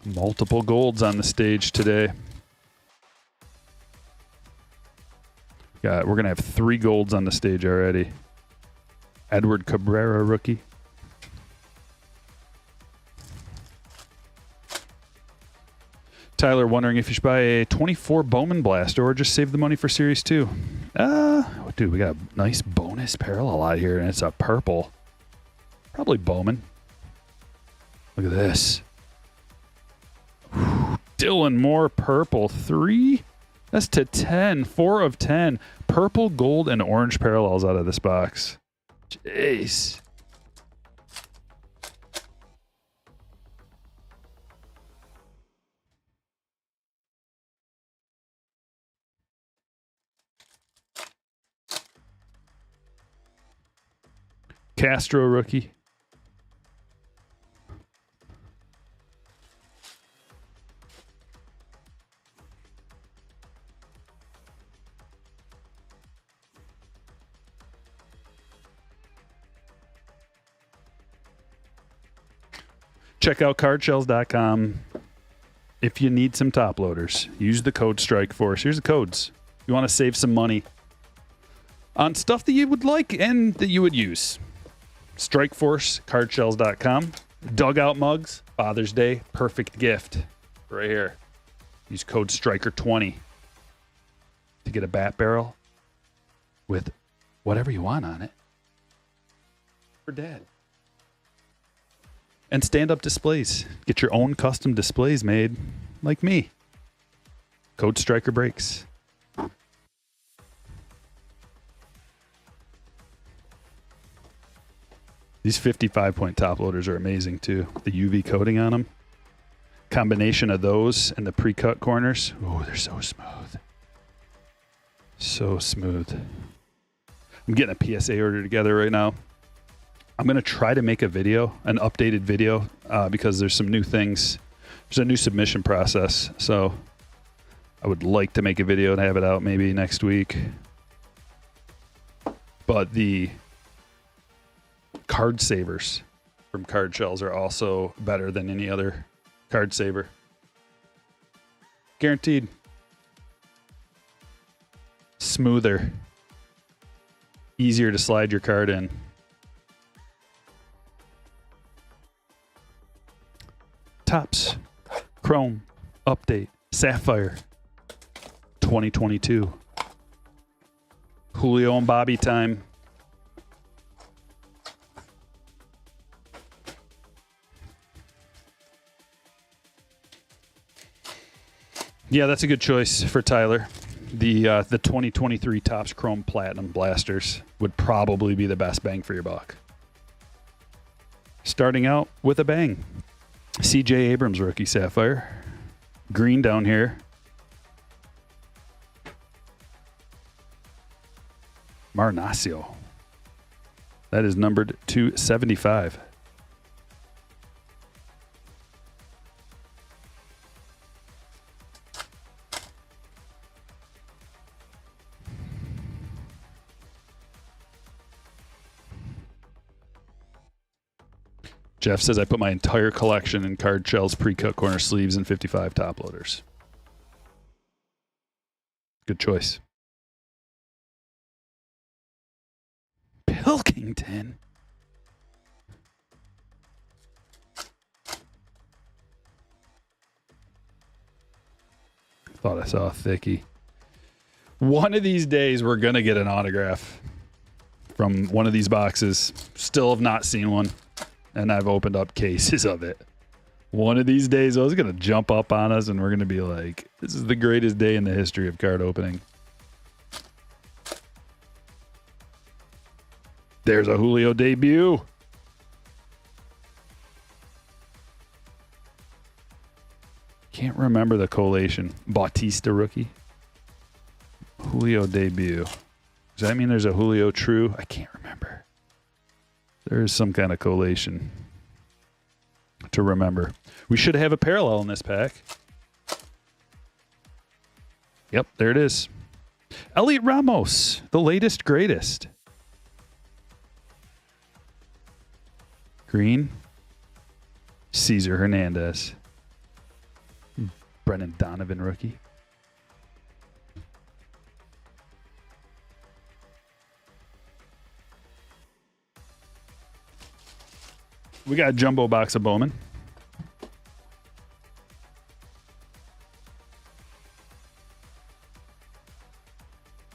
Multiple golds on the stage today. We're going to have 3 golds on the stage already. Edward Cabrera rookie. Tyler wondering if you should buy a 24 Bowman Blaster or just save the money for Series 2. Dude, we got a nice bonus parallel out here, and it's a purple. Probably Bowman. Look at this. Whew. Dylan Moore purple. 3? That's to 10. 4 of 10. Purple, gold, and orange parallels out of this box. Jeez. Castro rookie. Check out cardshells.com. If you need some top loaders, use the code STRIKEFORCE. Here's the codes. You want to save some money on stuff that you would like and that you would use. Strikeforce, cardshells.com. Dugout mugs, Father's Day, perfect gift. Right here. Use code STRIKER20 to get a bat barrel with whatever you want on it for Dad. And stand-up displays. Get your own custom displays made like me. Code Stryker Brakes. These 55-point top loaders are amazing too. The UV coating on them. Combination of those and the pre-cut corners. Oh, they're so smooth. So smooth. I'm getting a PSA order together right now. I'm going to try to make a video, an updated video, because there's some new things. There's a new submission process. So I would like to make a video and have it out maybe next week. But the card savers from card shells are also better than any other card saver. Guaranteed. Smoother. Easier to slide your card in. Topps Chrome Update Sapphire 2022. Julio and Bobby time. Yeah, that's a good choice for Tyler. The 2023 Topps Chrome Platinum Blasters would probably be the best bang for your buck. Starting out with a bang. CJ Abrams rookie Sapphire. Green down here. Marnacio. That is numbered to 75. Jeff says I put my entire collection in card shells, pre-cut corner sleeves, and 55 top loaders. Good choice. Pilkington. Thought I saw a thickie. One of these days, we're going to get an autograph from one of these boxes. Still have not seen one. And I've opened up cases of it. One of these days, I was going to jump up on us and we're going to be like, this is the greatest day in the history of card opening. There's a Julio debut. Can't remember the collation. Bautista rookie. Julio debut. Does that mean there's a Julio true? I can't remember. There is some kind of collation to remember. We should have a parallel in this pack. Yep, there it is. Elliot Ramos, the latest, greatest. Green. Cesar Hernandez. Brennan Donovan rookie. We got a jumbo box of Bowman.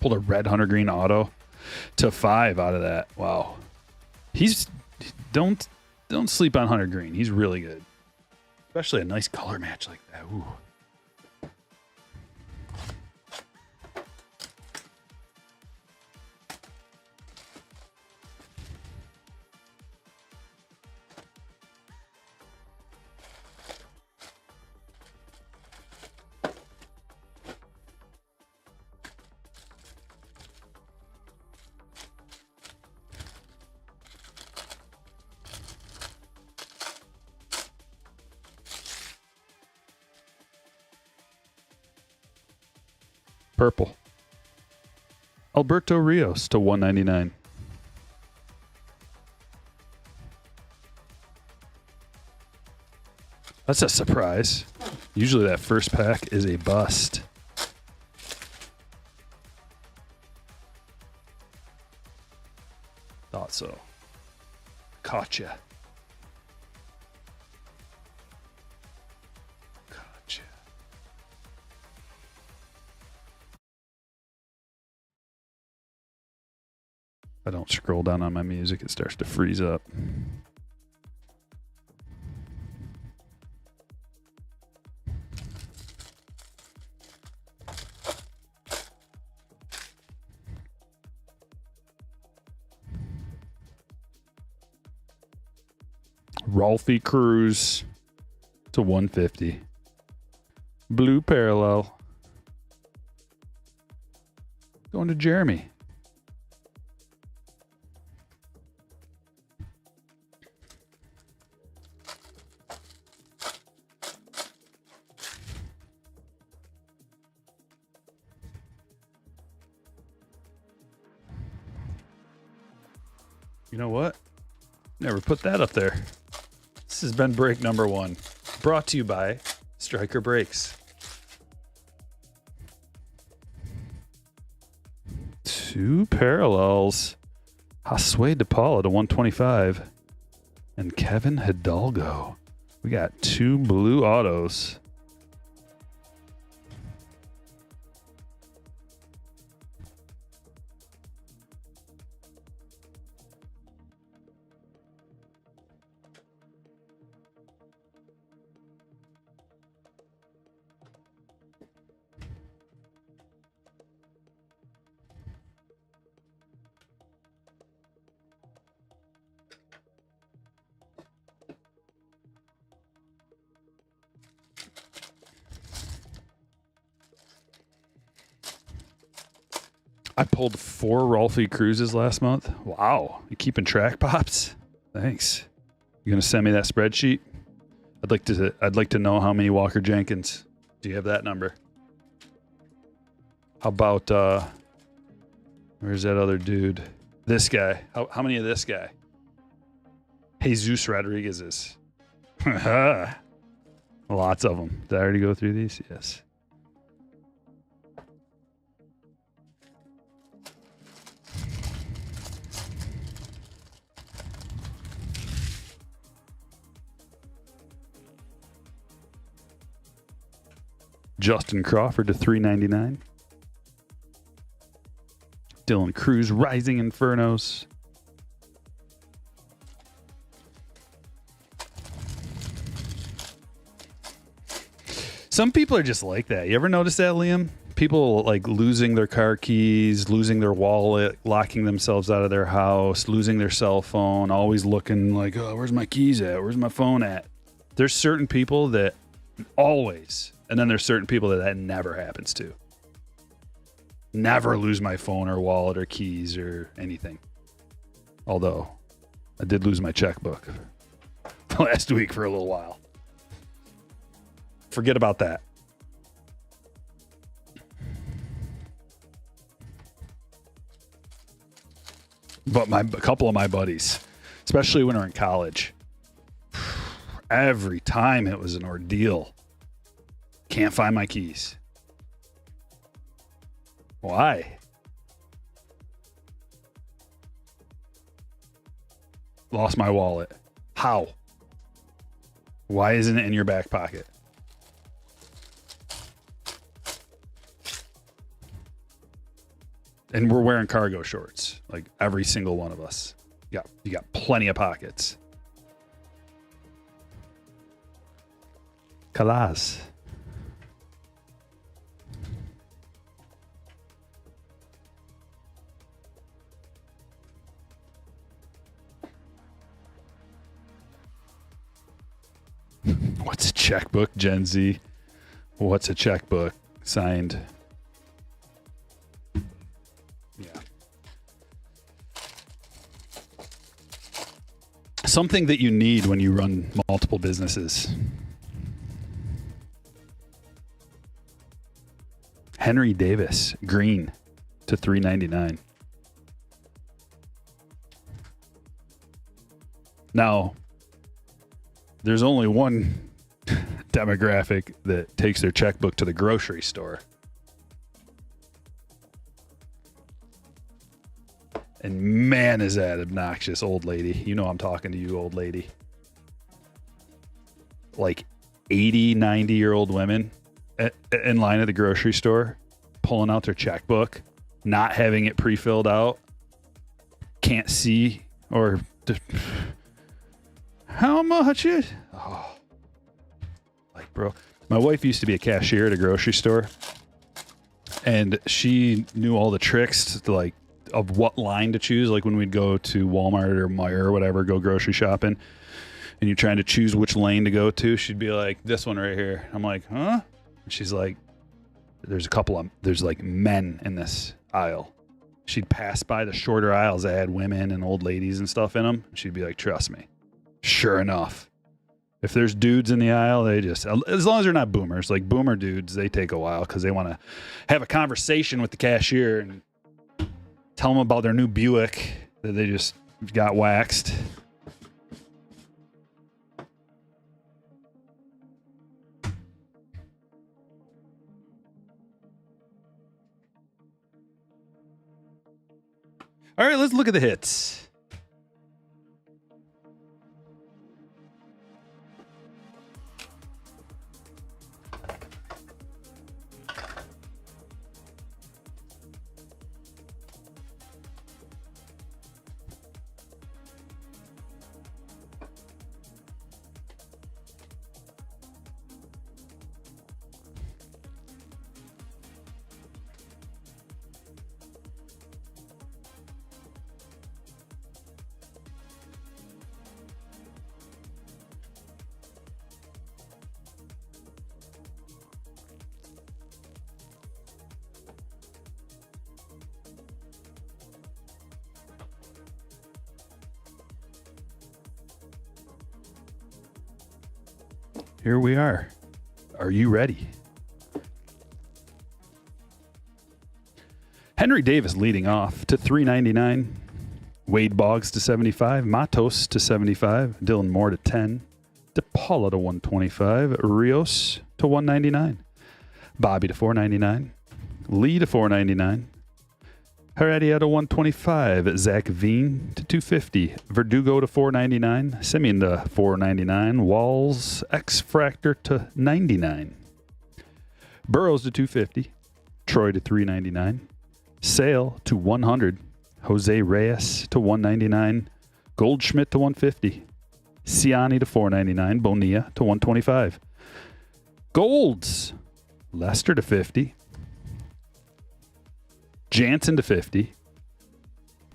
Pulled a red Hunter Green auto to 5 out of that. Wow. Don't sleep on Hunter Green. He's really good. Especially a nice color match like that. Ooh. Purple. Alberto Rios to 199. That's a surprise. Usually that first pack is a bust. Thought so. Caught ya. If I don't scroll down on my music, it starts to freeze up. Ralphie Cruz to 150. Blue parallel. Going to Jeremy. You know what? Never put that up there. This has been break number 1. Brought to you by Stryker Brakes. 2 parallels. Josue DePaula to 125. And Kevin Hidalgo. We got 2 blue autos. I pulled 4 Ralphie Cruzes last month. Wow. You keeping track, Pops? Thanks. You gonna send me that spreadsheet? I'd like to know how many Walker Jenkins. Do you have that number? How about where's that other dude? This guy. How many of this guy? Jesus Rodriguez's. Lots of them. Did I already go through these? Yes. Justin Crawford to $3.99. Dylan Cruz, Rising Infernos. Some people are just like that. You ever notice that, Liam? People like losing their car keys, losing their wallet, locking themselves out of their house, losing their cell phone, always looking like, oh, where's my keys at? Where's my phone at? There's certain people that always, and then there's certain people that never happens to. Never lose my phone or wallet or keys or anything. Although I did lose my checkbook last week for a little while. Forget about that. But a couple of my buddies, especially when we're in college, every time it was an ordeal. Can't find my keys. Why? Lost my wallet. How? Why isn't it in your back pocket? And we're wearing cargo shorts, like every single one of us. You got plenty of pockets. Kalas. What's a checkbook, Gen Z? What's a checkbook? Signed. Yeah. Something that you need when you run multiple businesses. Henry Davis, green to $3.99. Now, there's only one demographic that takes their checkbook to the grocery store. And man, is that obnoxious, old lady. You know I'm talking to you, old lady. Like 80, 90-year-old women in line at the grocery store, pulling out their checkbook, not having it pre-filled out, can't see or... How much is... Oh. Like, bro. My wife used to be a cashier at a grocery store. And she knew all the tricks to, like, of what line to choose. Like when we'd go to Walmart or Meijer or whatever, go grocery shopping. and you're trying to choose which lane to go to, she'd be like, this one right here. I'm like, huh? And she's like, there's like men in this aisle. She'd pass by the shorter aisles that had women and old ladies and stuff in them. She'd be like, trust me. Sure enough. If there's dudes in the aisle, they just, as long as they're not boomers, like boomer dudes, they take a while because they want to have a conversation with the cashier and tell them about their new Buick that they just got waxed. All right, let's look at the hits. Here we are. Are you ready? Henry Davis leading off to $3.99. Wade Boggs to $75. Matos to $75. Dylan Moore to $10. DePaula to $125. Rios to $199. Bobby to $4.99. Lee to $4.99. Heredia to $125. Zach Veen to $250. Verdugo to $4.99. Simeon to $4.99. Walls X Fractor to $99. Burrows to $250. Troy to $3.99. Sale to $100. Jose Reyes to $199. Goldschmidt to $150. Ciani to $4.99. Bonilla to $125. Golds. Lester to $50. Jansen to $50.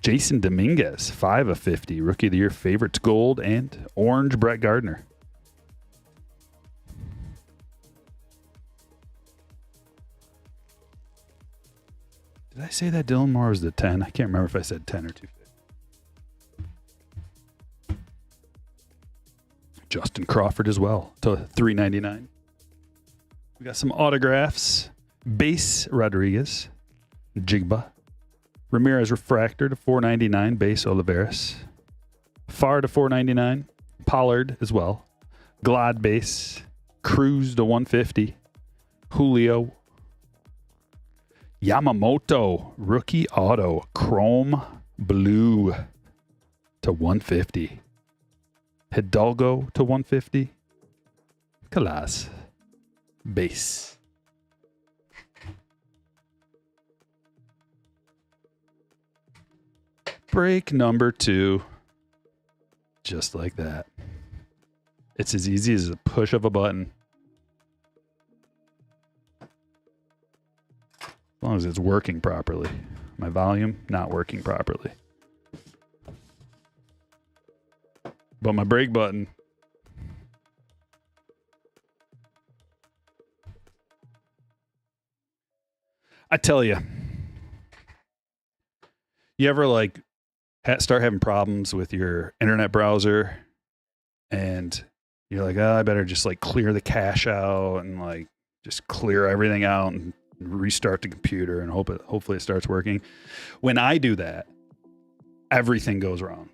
Jason Dominguez, 5 of 50. Rookie of the Year favorites gold and orange Brett Gardner. Did I say that Dylan Moore was the 10? I can't remember if I said 10 or 250. Justin Crawford as well to $3.99. We got some autographs. Base Rodriguez. Jigba. Ramirez Refractor to $4.99. Base Oliveras. Farr to $4.99. Pollard as well. Glad base. Cruz to $150. Julio. Yamamoto rookie auto chrome blue to $150. Hidalgo to $150. Calas base. Break number 2. Just like that. It's as easy as a push of a button. As long as it's working properly. My volume, not working properly. But my break button. I tell you. You ever like start having problems with your internet browser and you're like, oh, I better just like clear the cache out and like just clear everything out and restart the computer and hopefully it starts working. When I do that, everything goes wrong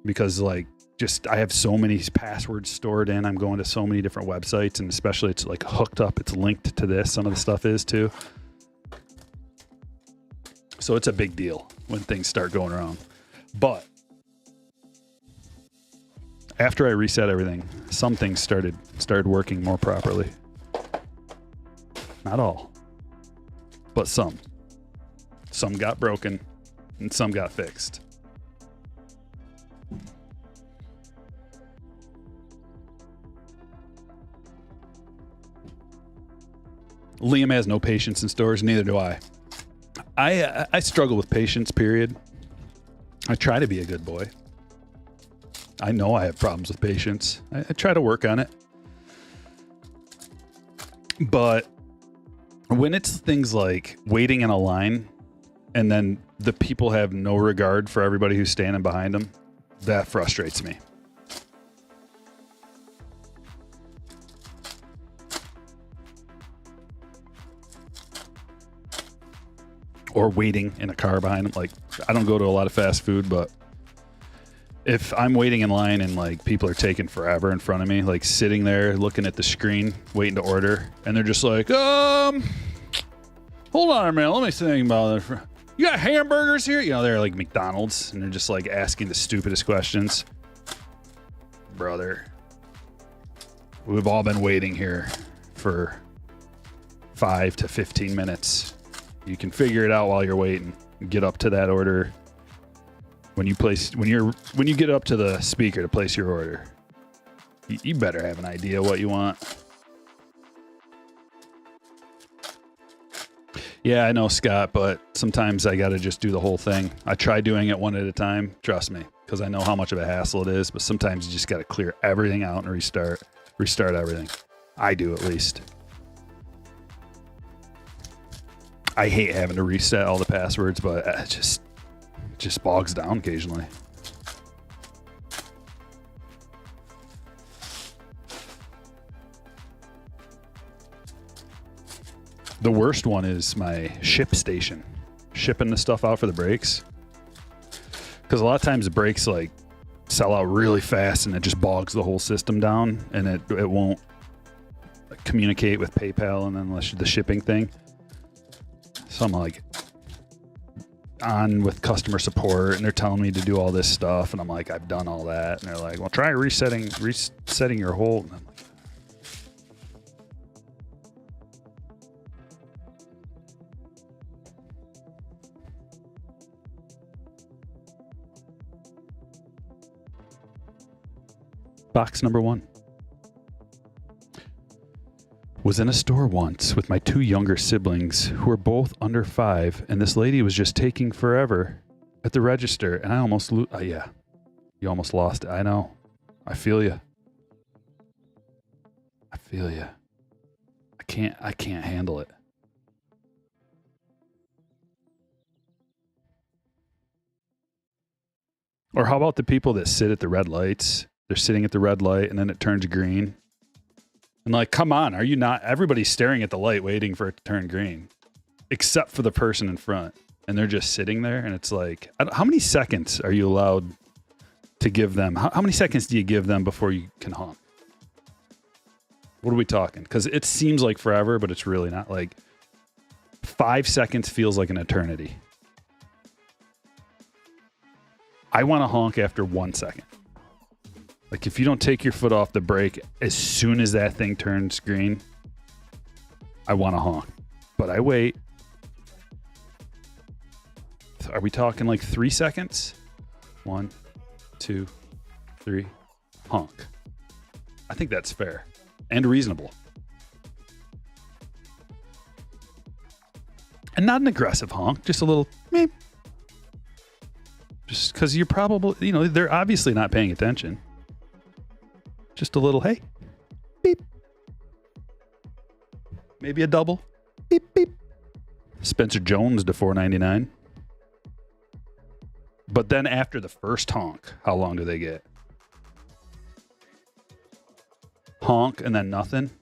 because like just I have so many passwords stored in. I'm going to so many different websites, and especially it's like hooked up. It's linked to this. Some of the stuff is too. So it's a big deal when things start going wrong. But after I reset everything, some things started working more properly. Not all, but some. Some got broken and some got fixed. Liam has no patience in stores, neither do I. I struggle with patience, period. I try to be a good boy. I know I have problems with patience. I try to work on it. But when it's things like waiting in a line and then the people have no regard for everybody who's standing behind them, that frustrates me. Or waiting in a car behind them. Like, I don't go to a lot of fast food, but if I'm waiting in line and like people are taking forever in front of me, like sitting there looking at the screen, waiting to order, and they're just like, hold on a minute, let me think about it. You got hamburgers here? You know, they're like McDonald's, and they're just like asking the stupidest questions. Brother, we've all been waiting here for 5 to 15 minutes. You can figure it out while you're waiting. Get up to that order. When you get up to the speaker to place your order, you better have an idea what you want. Yeah, I know, Scott, but sometimes I got to just do the whole thing. I try doing it one at a time, trust me, because I know how much of a hassle it is, but sometimes you just got to clear everything out and restart everything. I do, at least. I hate having to reset all the passwords, but it just bogs down occasionally. The worst one is my ship station, shipping the stuff out for the brakes. Because a lot of times the brakes like sell out really fast and it just bogs the whole system down, and it won't communicate with PayPal and then the shipping thing. So I'm like on with customer support and they're telling me to do all this stuff, and I'm like, I've done all that, and they're like, well, try resetting your whole. And I'm like, box number 1. Was in a store once with my 2 younger siblings who were both under 5, and this lady was just taking forever at the register, and I almost yeah, you almost lost it. I know. I feel you. I can't handle it. Or how about the people that sit at the red lights? They're sitting at the red light and then it turns green. And like, come on, are you not? Everybody's staring at the light waiting for it to turn green, except for the person in front. And they're just sitting there, and it's like, how many seconds are you allowed to give them? How many seconds do you give them before you can honk? What are we talking? Because it seems like forever, but it's really not. Like 5 seconds feels like an eternity. I want to honk after 1 second. Like if you don't take your foot off the brake as soon as that thing turns green, I want to honk. But I wait. Are we talking like 3 seconds? 1, 2, 3, honk. I think that's fair and reasonable. And not an aggressive honk, just a little meep. Just because you're probably, they're obviously not paying attention. Just a little, hey, beep. Maybe a double, beep, beep. Spencer Jones to $4.99. But then after the first honk, how long do they get? Honk and then nothing.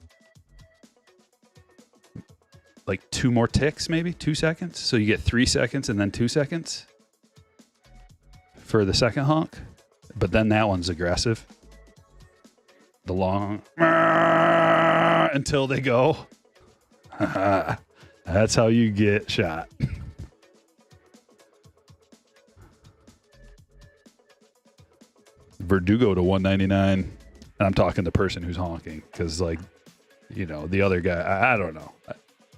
Like 2 more ticks, maybe 2 seconds. So you get 3 seconds and then 2 seconds for the second honk. But then that one's aggressive. The long until they go. That's how you get shot. Verdugo to $1.99, and I'm talking the person who's honking, because the other guy, I don't know.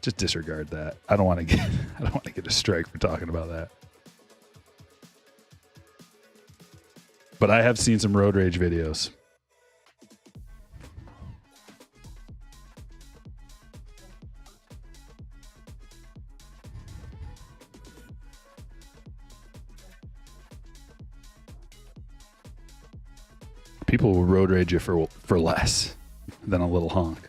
Just disregard that. I don't want to get a strike for talking about that. But I have seen some road rage videos. People will road rage you for less than a little honk.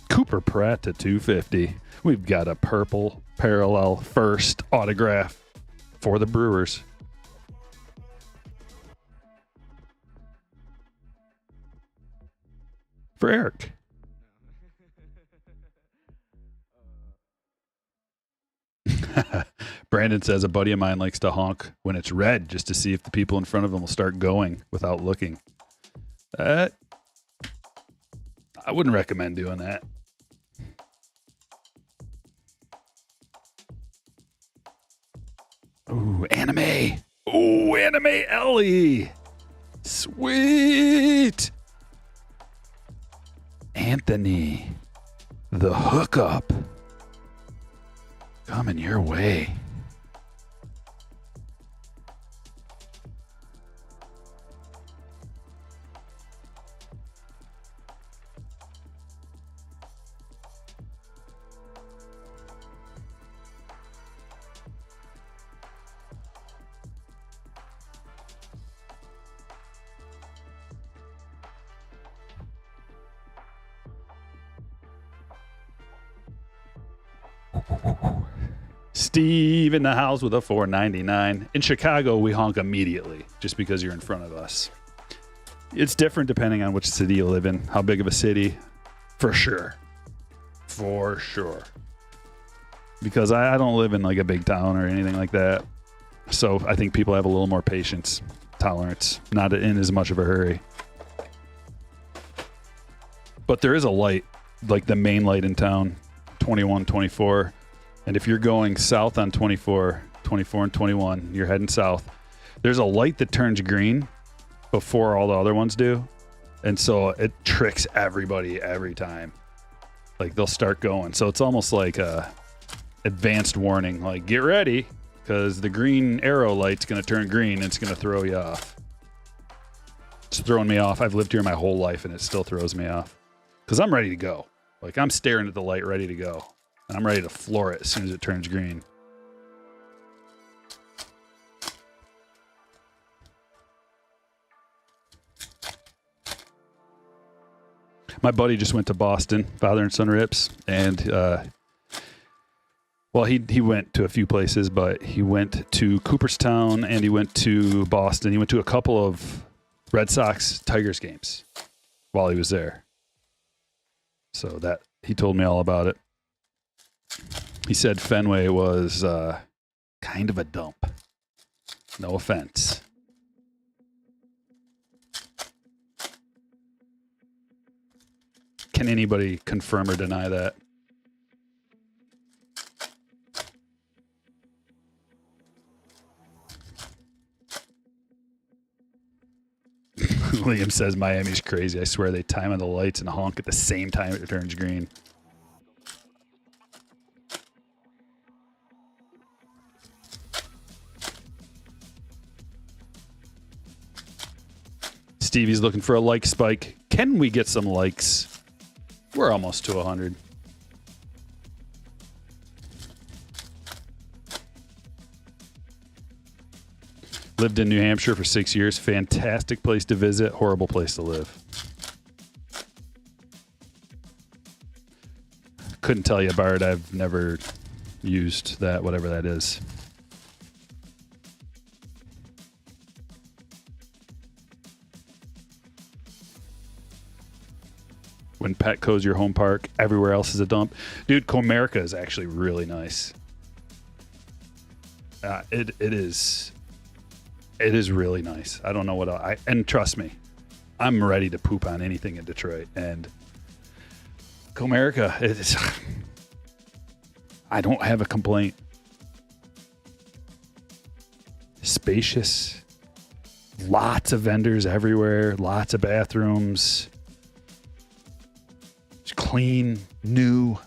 Cooper Pratt to 250. We've got a purple parallel first autograph for the Brewers. For Eric. Brandon says a buddy of mine likes to honk when it's red just to see if the people in front of him will start going without looking. I wouldn't recommend doing that. Ooh, anime. Ooh, anime Ellie. Sweet. Anthony. The hookup. Coming your way. Steve in the house with a $4.99. In Chicago, we honk immediately just because you're in front of us. It's different depending on which city you live in, how big of a city. For sure. For sure. Because I don't live in like a big town or anything like that. So I think people have a little more patience, tolerance, not in as much of a hurry. But there is a light, like the main light in town, 21, 24. And if you're going south on 24 and 21, you're heading south, there's a light that turns green before all the other ones do. And so it tricks everybody every time. Like they'll start going. So it's almost like a advanced warning, like get ready because the green arrow light's going to turn green and it's going to throw you off. It's throwing me off. I've lived here my whole life and it still throws me off because I'm ready to go. Like I'm staring at the light ready to go. I'm ready to floor it as soon as it turns green. My buddy just went to Boston, father and son rips, and well, he went to a few places, but he went to Cooperstown and he went to Boston. He went to a couple of Red Sox Tigers games while he was there. So that he told me all about it. He said Fenway was kind of a dump. No offense. Can anybody confirm or deny that? Liam says Miami's crazy. I swear they time on the lights and honk at the same time it turns green. Stevie's looking for a like spike. Can we get some likes? We're almost to 100. Lived in New Hampshire for 6 years. Fantastic place to visit. Horrible place to live. Couldn't tell you, Bard. I've never used that, whatever that is. When Petco's your home park, everywhere else is a dump. Dude, Comerica is actually really nice. It is really nice. I don't know what else. And trust me, I'm ready to poop on anything in Detroit. And Comerica, I don't have a complaint. Spacious. Lots of vendors everywhere. Lots of bathrooms. Clean, new,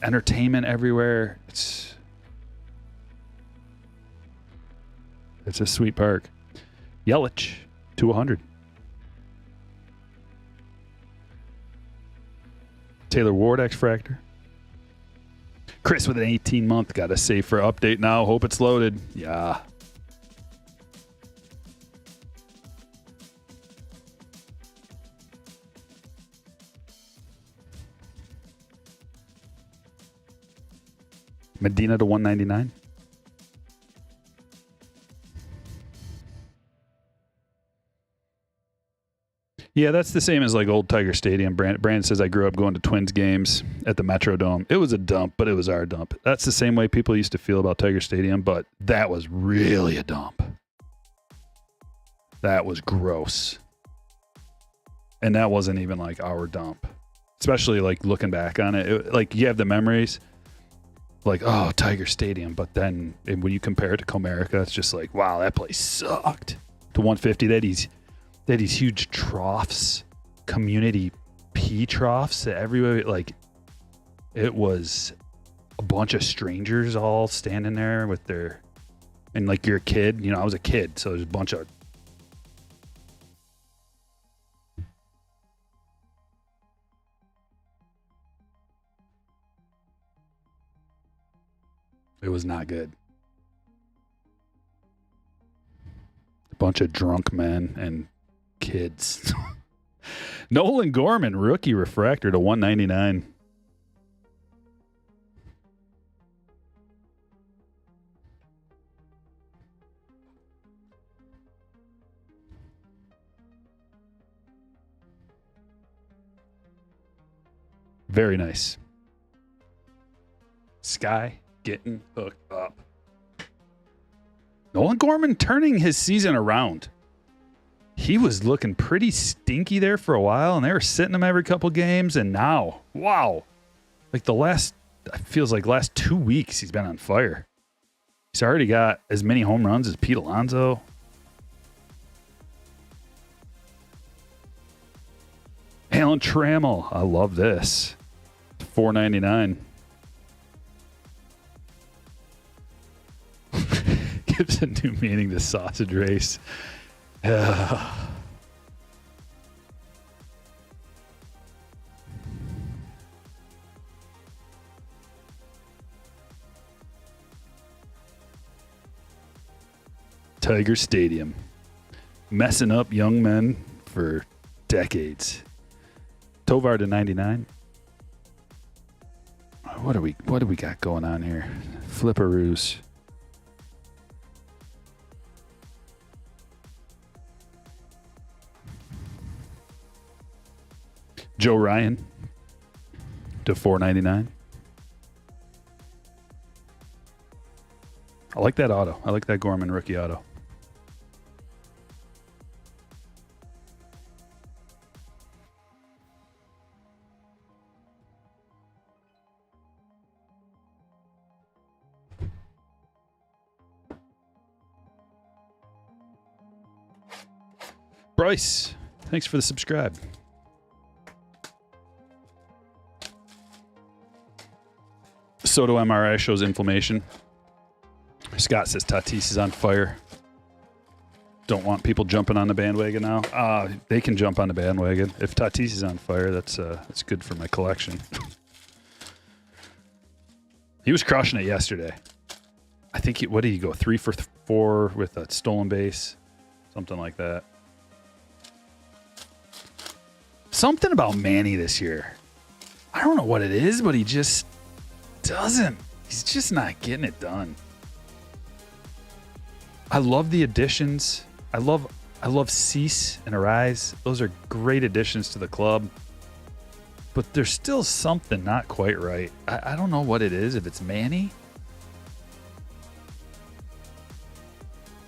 entertainment everywhere. It's a sweet park. Yelich to 100. Taylor Ward X Fractor. Chris with an 18-month. Got to save for update now. Hope it's loaded. Yeah. Medina to 199. Yeah, that's the same as like old Tiger Stadium. Brandon says, I grew up going to Twins games at the Metrodome. It was a dump, but it was our dump. That's the same way people used to feel about Tiger Stadium, but that was really a dump. That was gross. And that wasn't even like our dump. Especially like looking back on it, like you have the memories like, oh, Tiger Stadium. But then when you compare it to Comerica, it's just like, wow, that place sucked. To 150, they had these huge troughs, community pee troughs that everybody, like, it was a bunch of strangers all standing there with their, and like you're a kid, you know, I was a kid, so there's a bunch of, it was not good. A bunch of drunk men and kids. Nolan Gorman, rookie refractor to 199. Very nice. Sky getting hooked up. Nolan Gorman turning his season around. He was looking pretty stinky there for a while, and they were sitting him every couple games, and now, wow. Like it feels like last 2 weeks he's been on fire. He's already got as many home runs as Pete Alonso. Alan Trammell, I love this. $4.99. Gives a new meaning to sausage race. Tiger Stadium. Messing up young men for decades. Tovar to 99. What do we got going on here? Flipperoos. Joe Ryan to $4.99. I like that auto. I like that Gorman rookie auto. Bryce, thanks for the subscribe. Soto MRI shows inflammation. Scott says Tatis is on fire. Don't want people jumping on the bandwagon now. They can jump on the bandwagon. If Tatis is on fire, that's good for my collection. He was crushing it yesterday. I think what did he go 3 for 4 with a stolen base, something like that. Something about Manny this year. I don't know what it is, but he just doesn't. He's just not getting it done. I love the additions. I love Cease and Arise. Those are great additions to the club. But there's still something not quite right. I don't know what it is, if it's Manny.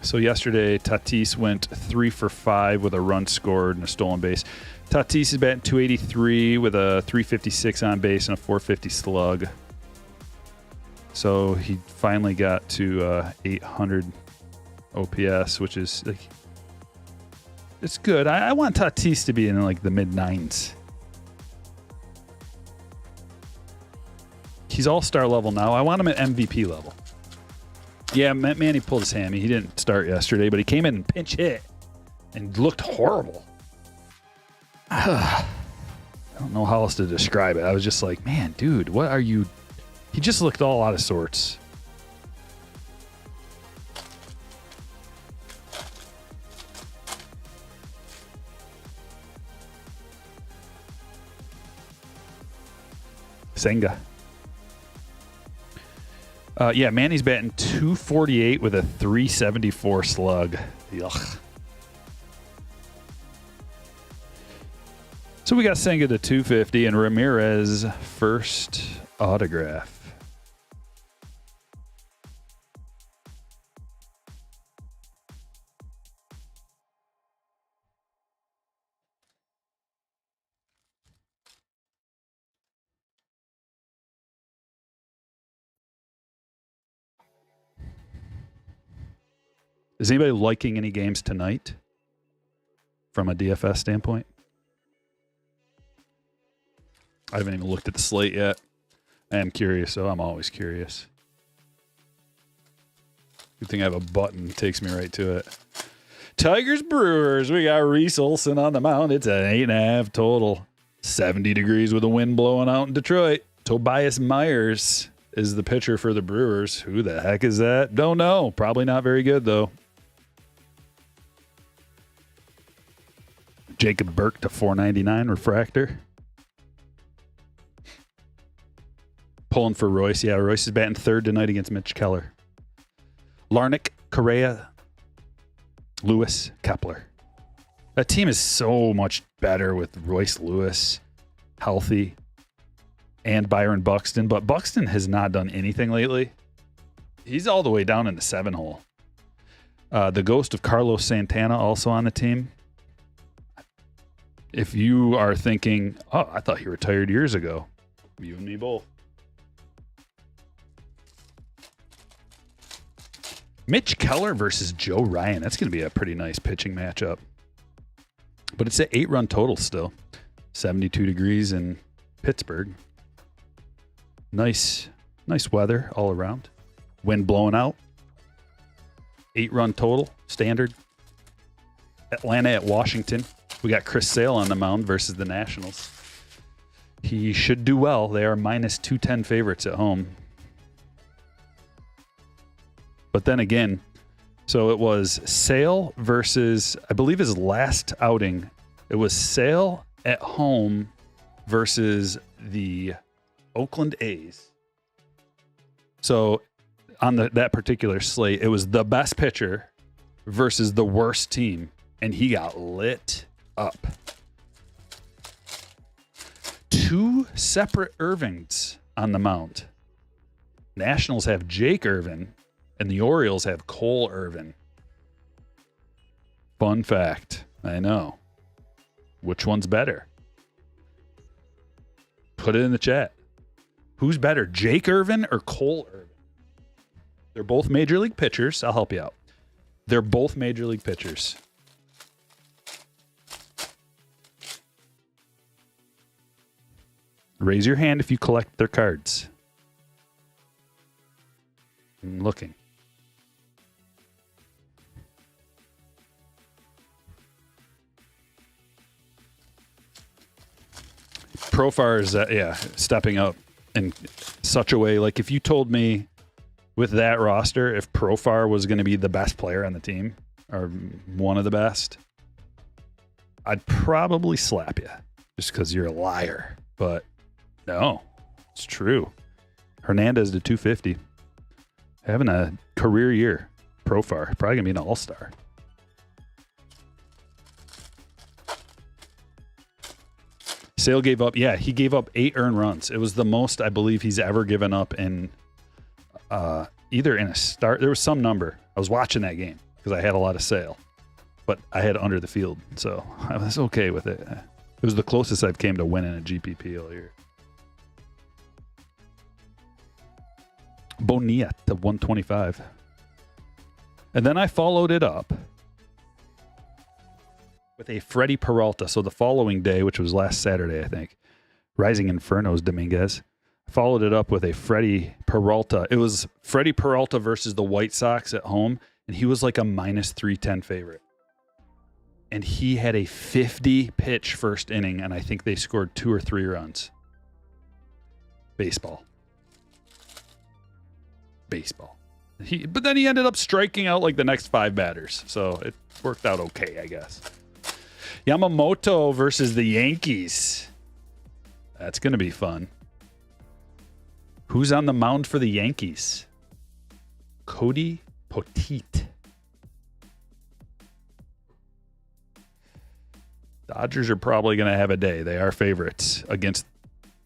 So yesterday, Tatis went 3 for 5 with a run scored and a stolen base. Tatis is batting .283 with a .356 on base and a .450 slug. So he finally got to 800 OPS, which is like, it's good. I want Tatis to be in like the mid-9s. He's all-star level now. I want him at MVP level. Yeah, Manny pulled his hammy. He didn't start yesterday, but he came in and pinch hit and looked horrible. I don't know how else to describe it. I was just like, man, dude, what are you He just looked all out of sorts. Senga. Yeah, Manny's batting .248 with a .374 slug. Yuck. So we got Senga to 250 and Ramirez first autograph. Is anybody liking any games tonight from a DFS standpoint? I haven't even looked at the slate yet. I am curious, so I'm always curious. Good thing I have a button that takes me right to it. Tigers Brewers. We got Reese Olson on the mound. It's an 8.5 total. 70 degrees with the wind blowing out in Detroit. Tobias Myers is the pitcher for the Brewers. Who the heck is that? Don't know. Probably not very good, though. Jacob Burke to 499 refractor. Pulling for Royce. Yeah, Royce is batting third tonight against Mitch Keller. Larnick, Correa, Lewis, Kepler. That team is so much better with Royce Lewis healthy and Byron Buxton, but Buxton has not done anything lately. He's all the way down in the 7-hole. The ghost of Carlos Santana also on the team. If you are thinking, oh, I thought he retired years ago, you and me both. Mitch Keller versus Joe Ryan. That's going to be a pretty nice pitching matchup. But it's an 8-run total still. 72 degrees in Pittsburgh. Nice weather all around. Wind blowing out. 8-run total, standard. Atlanta at Washington. We got Chris Sale on the mound versus the Nationals. He should do well. They are minus 210 favorites at home. But then again, so it was Sale versus, I believe his last outing, it was Sale at home versus the Oakland A's. So on that particular slate, it was the best pitcher versus the worst team, and he got lit up. Two separate Irvings on the mound. Nationals have Jake Irvin, and the Orioles have Cole Irvin. Fun fact. I know. Which one's better? Put it in the chat. Who's better, Jake Irvin or Cole Irvin? They're both major league pitchers. I'll help you out. They're both major league pitchers. Raise your hand if you collect their cards. I'm looking. Profar is, stepping up in such a way. Like, if you told me with that roster, if Profar was going to be the best player on the team, or one of the best, I'd probably slap you just because you're a liar. But no, it's true. Hernandez to 250. Having a career year. Profar. Probably going to be an all-star. Sale gave up, he gave up 8 earned runs. It was the most I believe he's ever given up in either in a start. There was some number. I was watching that game because I had a lot of Sale, but I had under the field, so I was okay with it. It was the closest I've came to winning a GPP all year. Bonilla to 125. And then I followed it up with a Freddie Peralta. So the following day, which was last Saturday, I think, Rising Infernos Dominguez, followed it up with a Freddie Peralta. It was Freddie Peralta versus the White Sox at home, and he was like a minus 310 favorite. And he had a 50-pitch first inning, and I think they scored 2 or 3 runs. Baseball. baseball. But then he ended up striking out like the next 5 batters. So it worked out okay, I guess. Yamamoto versus the Yankees. That's going to be fun. Who's on the mound for the Yankees? Cody Poteet. Dodgers are probably going to have a day. They are favorites against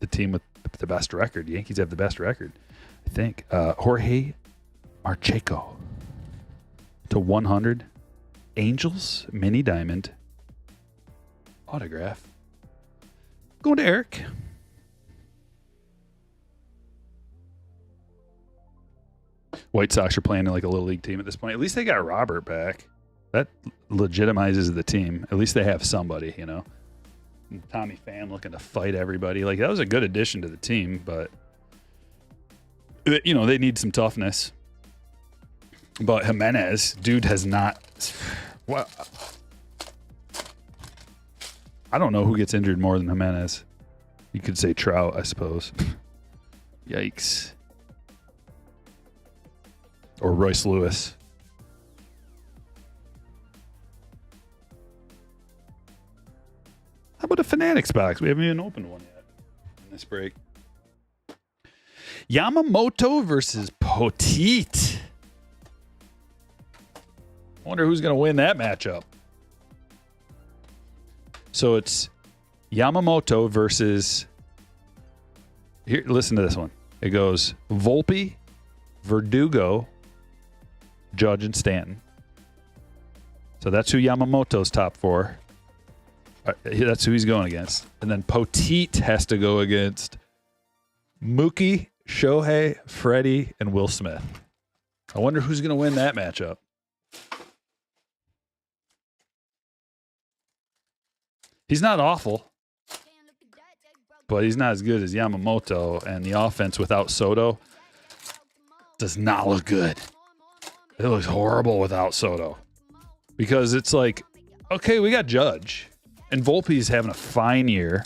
the team with the best record. The Yankees have the best record, I think. Jorge Marcheco to 100. Angels mini diamond autograph. Going to Eric. White Sox are playing like a little league team at this point. At least they got Robert back. That legitimizes the team. At least they have somebody, you know. And Tommy Pham looking to fight everybody. Like, that was a good addition to the team, but, you know, they need some toughness. But Jimenez, dude, has not. Well, I don't know who gets injured more than Jimenez. You could say Trout, I suppose. Yikes. Or Royce Lewis. How about a Fanatics box? We haven't even opened one yet in this break. Yamamoto versus Poteet. I wonder who's going to win that matchup. So it's Yamamoto versus... Here, listen to this one. It goes Volpe, Verdugo, Judge, and Stanton. So that's who Yamamoto's top 4. That's who he's going against. And then Poteet has to go against Mookie, Shohei, Freddie, and Will Smith. I wonder who's going to win that matchup. He's not awful, but he's not as good as Yamamoto, and the offense without Soto does not look good. It looks horrible without Soto because it's like, okay, we got Judge, and Volpe's having a fine year,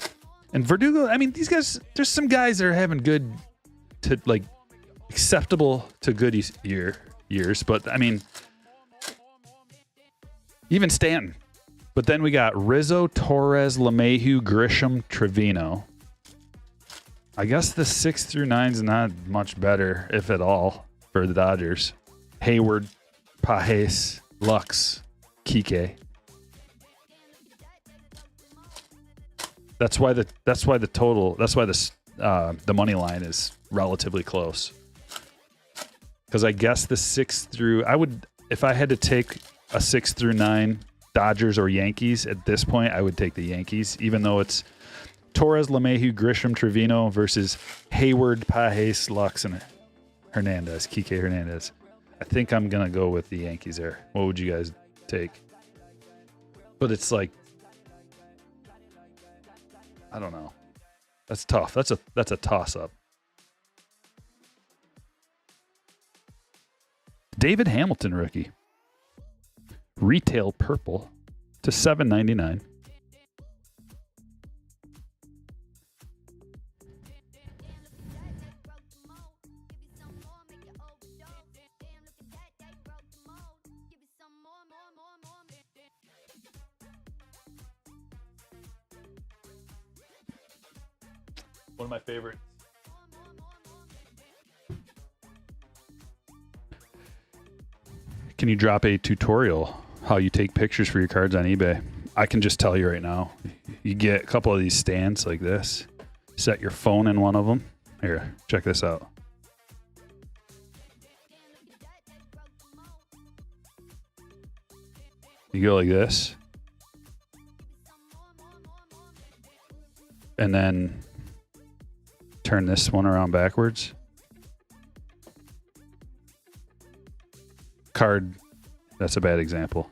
and Verdugo. I mean, these guys. There's some guys that are having good to like acceptable to good years, but I mean, even Stanton. But then we got Rizzo, Torres, LeMahieu, Grisham, Trevino. I guess the 6 through 9's not much better, if at all, for the Dodgers. Hayward, Pages, Lux, Kike. That's why the money line is relatively close. Because I guess the 6 through, if I had to take a 6 through 9 Dodgers or Yankees at this point, I would take the Yankees, even though it's Torres, LeMahieu, Grisham, Trevino versus Hayward, Pages, Lux, and Kike Hernandez. I think I'm going to go with the Yankees there. What would you guys take? But it's like, I don't know. That's tough. That's a toss-up. David Hamilton rookie. Retail purple to $7.99. One of my favorites. Can you drop a tutorial how you take pictures for your cards on eBay? I can just tell you right now. You get a couple of these stands like this. Set your phone in one of them. Here, check this out. You go like this. And then turn this one around backwards. Card, that's a bad example.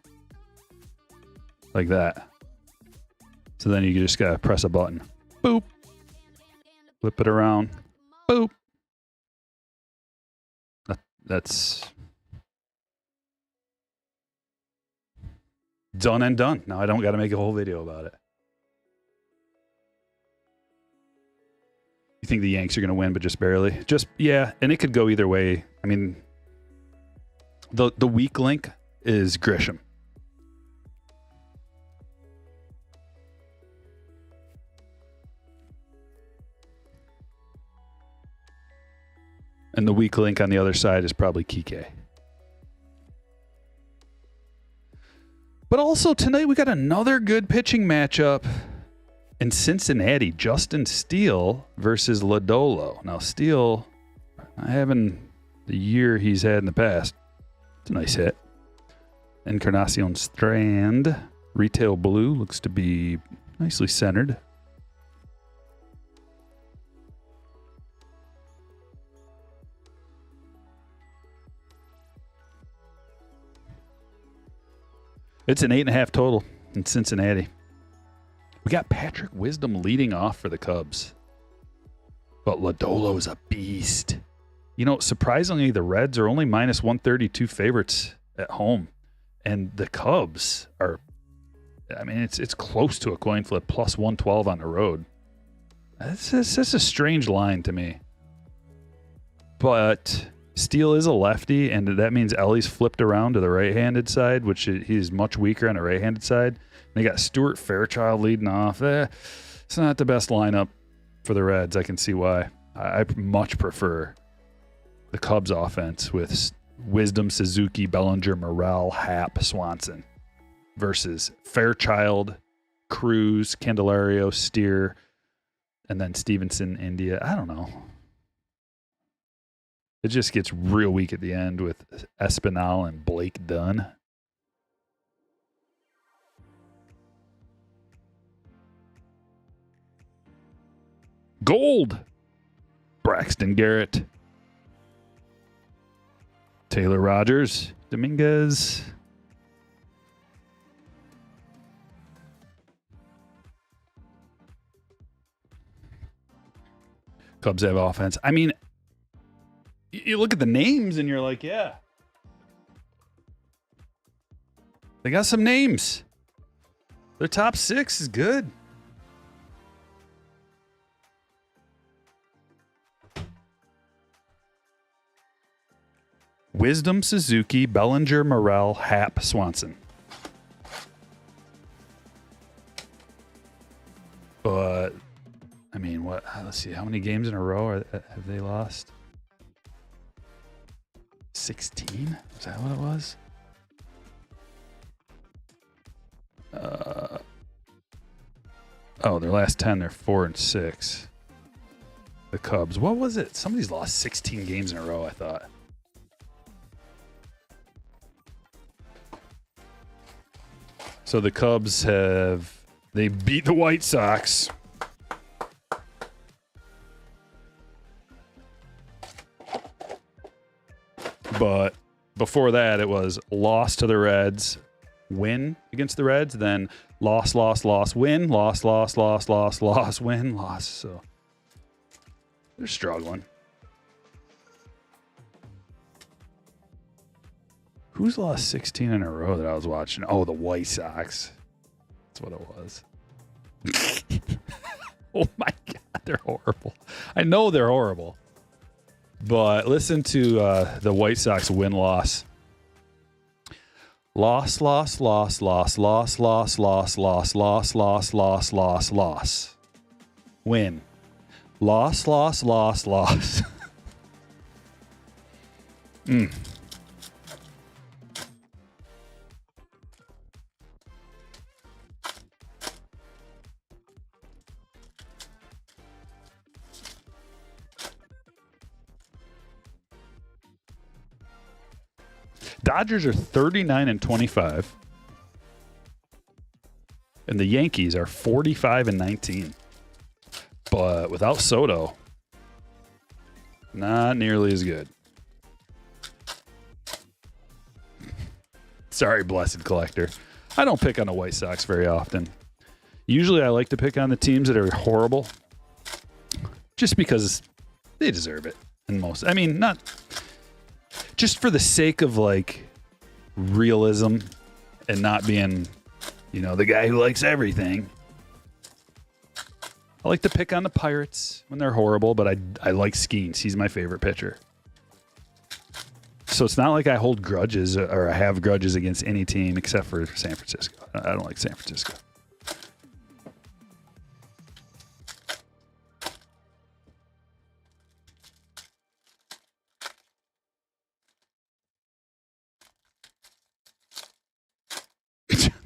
Like that. So then you just gotta press a button. Boop. Flip it around. Boop. That's done and done. Now I don't gotta make a whole video about it. You think the Yanks are going to win, but just barely? Yeah, and it could go either way. I mean, the weak link is Grisham. And the weak link on the other side is probably Kike. But also tonight we got another good pitching matchup in Cincinnati. Justin Steele versus Lodolo. Now Steele, having the year he's had in the past, it's a nice hit. Encarnacion Strand, retail blue, looks to be nicely centered. It's an 8.5 total in Cincinnati. We got Patrick Wisdom leading off for the Cubs. But Lodolo's a beast. You know, surprisingly, the Reds are only minus 132 favorites at home. And the Cubs are, I mean, it's close to a coin flip, plus 112 on the road. That's a strange line to me. But Steele is a lefty, and that means Ellie's flipped around to the right-handed side, which he's much weaker on the right-handed side. And they got Stuart Fairchild leading off. It's not the best lineup for the Reds. I can see why. I much prefer the Cubs offense with Wisdom, Suzuki, Bellinger, Morrell, Happ, Swanson versus Fairchild, Cruz, Candelario, Steer, and then Stevenson, India. I don't know. It just gets real weak at the end with Espinal and Blake Dunn. Gold. Braxton Garrett. Taylor Rogers. Dominguez. Cubs have offense. I mean, you look at the names and you're like, yeah. They got some names. Their top 6 is good. Wisdom, Suzuki, Bellinger, Morrell, Happ, Swanson. But, I mean, what? Let's see. How many games in a row have they lost? 16? Is that what it was? Their last 10, they're 4-6. The Cubs. What was it? Somebody's lost 16 games in a row, I thought. So the Cubs they beat the White Sox. But before that, it was loss to the Reds, win against the Reds, then loss, win, loss, win, loss. So they're struggling. Who's lost 16 in a row that I was watching? Oh, the White Sox. That's what it was. Oh my God, they're horrible. I know they're horrible. But listen to the White Sox win-loss. Loss. Win. Loss. Dodgers are 39-25. And the Yankees are 45-19. But without Soto, not nearly as good. Sorry, blessed collector. I don't pick on the White Sox very often. Usually I like to pick on the teams that are horrible. Just because they deserve it. Not just for the sake of like realism and not being, the guy who likes everything. I like to pick on the Pirates when they're horrible, but I like Skeens. He's my favorite pitcher. So it's not like I hold grudges or I have grudges against any team except for San Francisco. I don't like San Francisco.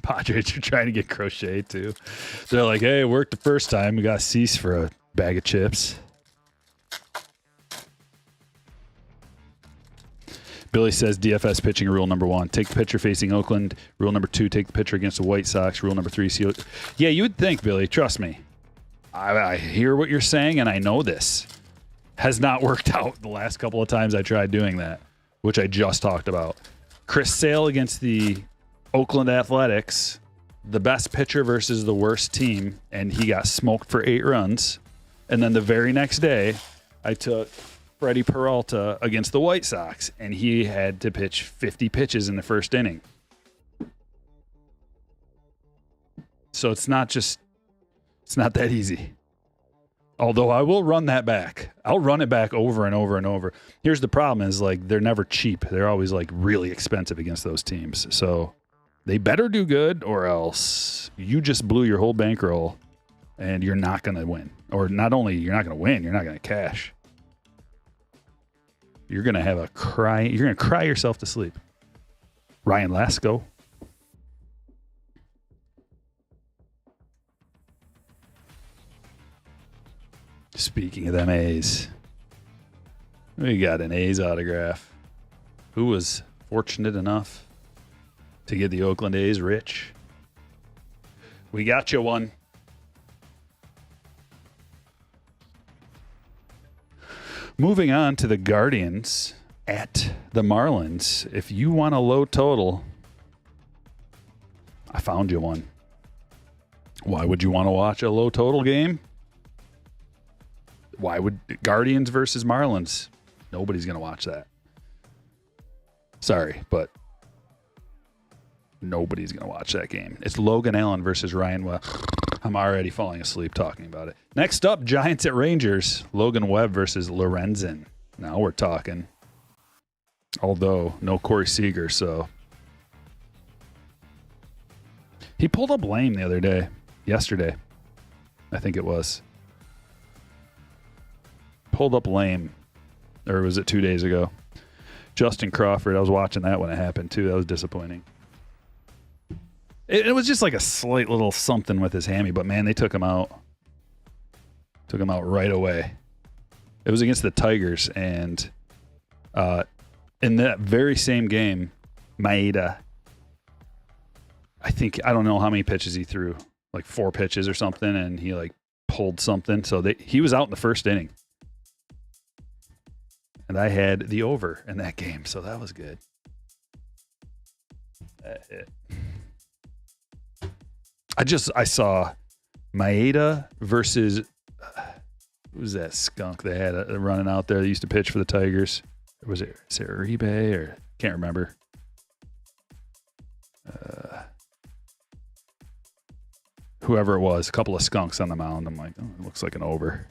Padres are trying to get Crochet too. They're like, hey, it worked the first time. We got Cease for a bag of chips. Billy says DFS pitching rule number 1. Take the pitcher facing Oakland. Rule number 2, take the pitcher against the White Sox. Rule number 3, yeah, you would think, Billy. Trust me. I hear what you're saying, and I know this. Has not worked out the last couple of times I tried doing that, which I just talked about. Chris Sale against the Oakland Athletics, the best pitcher versus the worst team, and he got smoked for 8 runs. And then the very next day, I took Freddie Peralta against the White Sox, and he had to pitch 50 pitches in the first inning. So it's not that easy. Although I will run that back. I'll run it back over and over and over. Here's the problem is, like, they're never cheap. They're always, like, really expensive against those teams. So they better do good, or else you just blew your whole bankroll and you're not going to win. Or not only you're not going to win, you're not going to cash. You're going to have a cry. You're going to cry yourself to sleep. Ryan Lasko. Speaking of them A's, we got an A's autograph. Who was fortunate enough to get the Oakland A's rich? We got you one. Moving on to the Guardians at the Marlins. If you want a low total, I found you one. Why would you want to watch a low total game? Why would Guardians versus Marlins? Nobody's going to watch that. Sorry, but nobody's going to watch that game. It's Logan Allen versus Ryan Webb. I'm already falling asleep talking about it. Next up, Giants at Rangers. Logan Webb versus Lorenzen. Now we're talking. Although, no Corey Seager, so. He pulled up lame the other day. Yesterday, I think it was. Pulled up lame. Or was it 2 days ago? Justin Crawford. I was watching that when it happened, too. That was disappointing. It was just like a slight little something with his hammy, but man, they took him out. Took him out right away. It was against the Tigers, and in that very same game, Maeda, I don't know how many pitches he threw, like 4 pitches or something, and he like pulled something. So he was out in the first inning. And I had the over in that game, so that was good. I saw Maeda versus who's that skunk they had running out there that used to pitch for the Tigers? Was it Uribe or can't remember? Whoever it was, a couple of skunks on the mound. I'm like, oh, it looks like an over.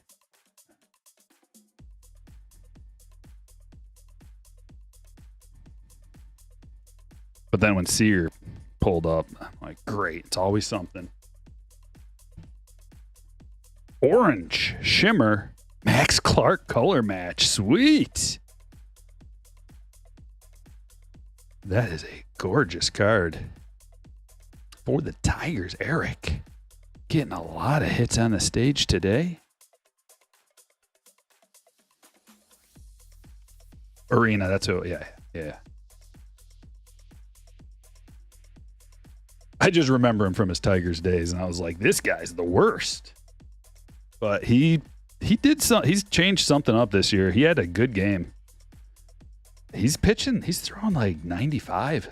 But then when Sear pulled up, I'm like, great, it's always something. Orange Shimmer Max Clark color match. Sweet. That is a gorgeous card. For the Tigers, Eric. Getting a lot of hits on the stage today. Arena, that's who, yeah. I just remember him from his Tigers days, and I was like, this guy's the worst. But he did he's changed something up this year. He had a good game. He's pitching, he's throwing like 95.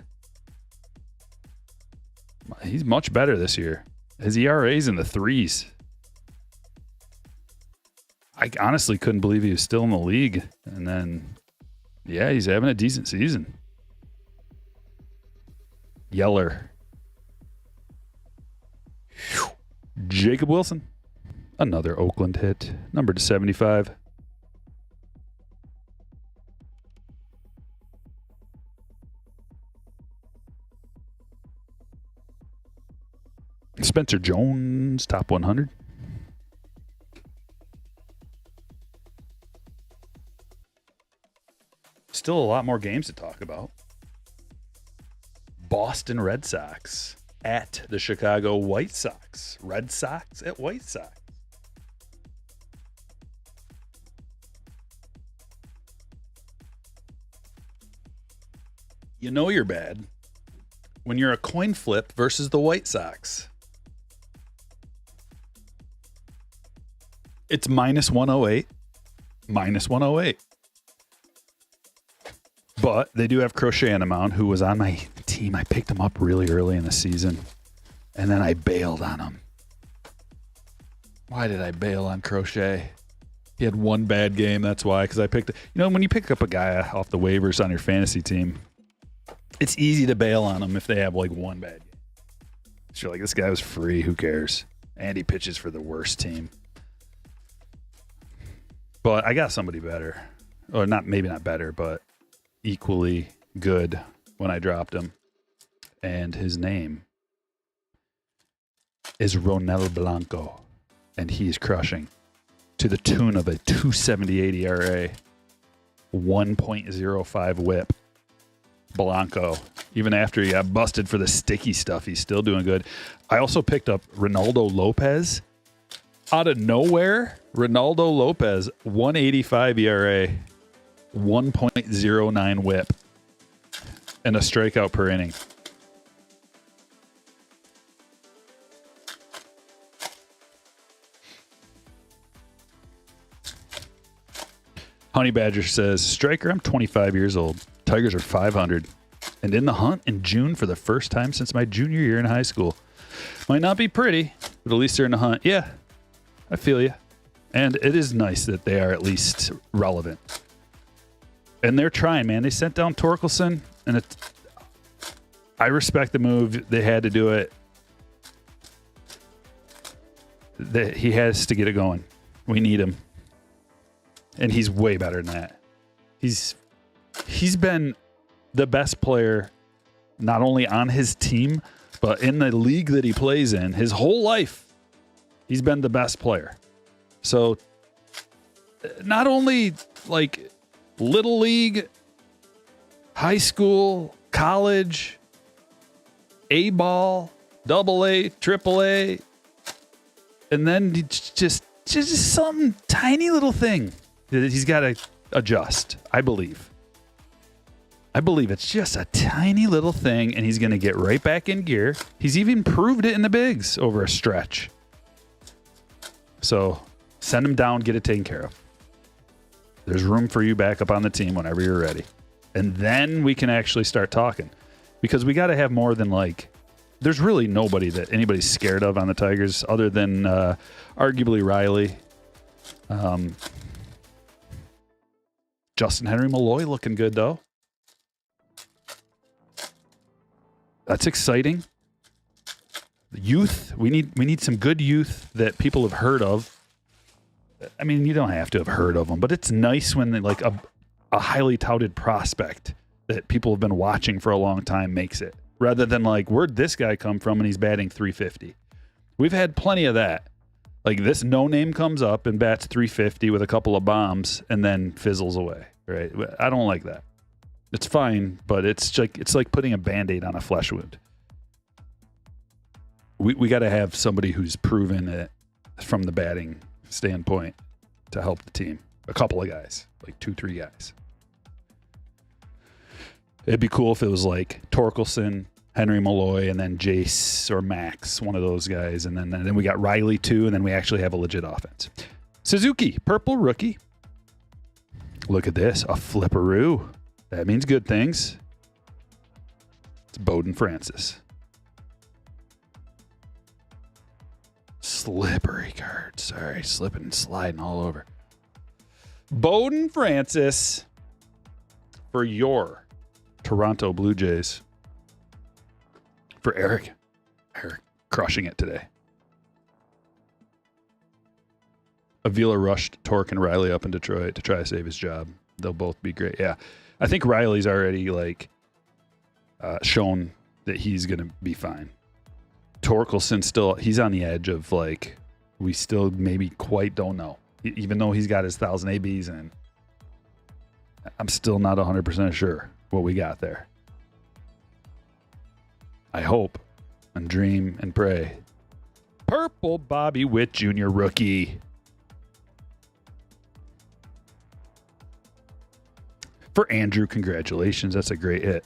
He's much better this year. His ERA's in the 3s. I honestly couldn't believe he was still in the league. And then, yeah, he's having a decent season. Yeller. Jacob Wilson. Another Oakland hit. Number to 75. Spencer Jones, top 100. Still a lot more games to talk about. Boston Red Sox at the Chicago White Sox. Red Sox at White Sox. You know you're bad when you're a coin flip versus the White Sox. It's minus 108. Minus 108. But they do have Crochet on the mound, who was on my team. I picked him up really early in the season, and then I bailed on him. Why did I bail on Crochet? He had one bad game, that's why. Because I picked, when you pick up a guy off the waivers on your fantasy team, it's easy to bail on them if they have like one bad game. So you're like, this guy was free, who cares? And he pitches for the worst team. But I got somebody better. Or maybe not better, but equally good when I dropped him. And his name is Ronel Blanco. And he is crushing to the tune of a 2.78 ERA, 1.05 whip. Blanco, even after he got busted for the sticky stuff, he's still doing good. I also picked up Ronaldo Lopez. Out of nowhere, Ronaldo Lopez, 1.85 ERA, 1.09 whip, and a strikeout per inning. Honey Badger says, Stryker, I'm 25 years old. Tigers are 500 and in the hunt in June for the first time since my junior year in high school. Might not be pretty, but at least they're in the hunt. Yeah, I feel you. And it is nice that they are at least relevant. And they're trying, man. They sent down Torkelson, and I respect the move. They had to do it. He has to get it going. We need him. And he's way better than that. He's been the best player, not only on his team, but in the league that he plays in. His whole life, he's been the best player. So not only like little league, high school, college, A-ball, AA, AAA, and then just some tiny little thing that he's got to adjust, I believe. I believe it's just a tiny little thing, and he's going to get right back in gear. He's even proved it in the bigs over a stretch. So send him down, get it taken care of. There's room for you back up on the team whenever you're ready. And then we can actually start talking. Because we got to have more than there's really nobody that anybody's scared of on the Tigers other than arguably Riley. Justin Henry Malloy looking good, though. That's exciting. Youth, we need some good youth that people have heard of. I mean, you don't have to have heard of them, but it's nice when a highly touted prospect that people have been watching for a long time makes it, rather than where'd this guy come from and he's batting 350. We've had plenty of that. This no name comes up and bats 350 with a couple of bombs and then fizzles away. Right? I don't like that. It's fine, but it's like putting a Band-Aid on a flesh wound. We got to have somebody who's proven it from the batting standpoint to help the team. A couple of guys, 2-3 guys. It'd be cool if it was Torkelson, Henry Malloy, and then Jace or Max, one of those guys. And then we got Riley too, and then we actually have a legit offense. Suzuki, purple rookie. Look at this, a flipperoo. That means good things. It's Bowden Francis. Slippery card. Sorry, slipping and sliding all over. Bowden Francis for your Toronto Blue Jays. For Eric. Eric crushing it today. Avila rushed Torque and Riley up in Detroit to try to save his job. They'll both be great. Yeah. I think Riley's already shown that he's going to be fine. Torkelson still, he's on the edge of we still maybe quite don't know. Even though he's got his 1,000 ABs in, I'm still not 100% sure what we got there. I hope and dream and pray. Purple Bobby Witt Jr. rookie. For Andrew, congratulations. That's a great hit.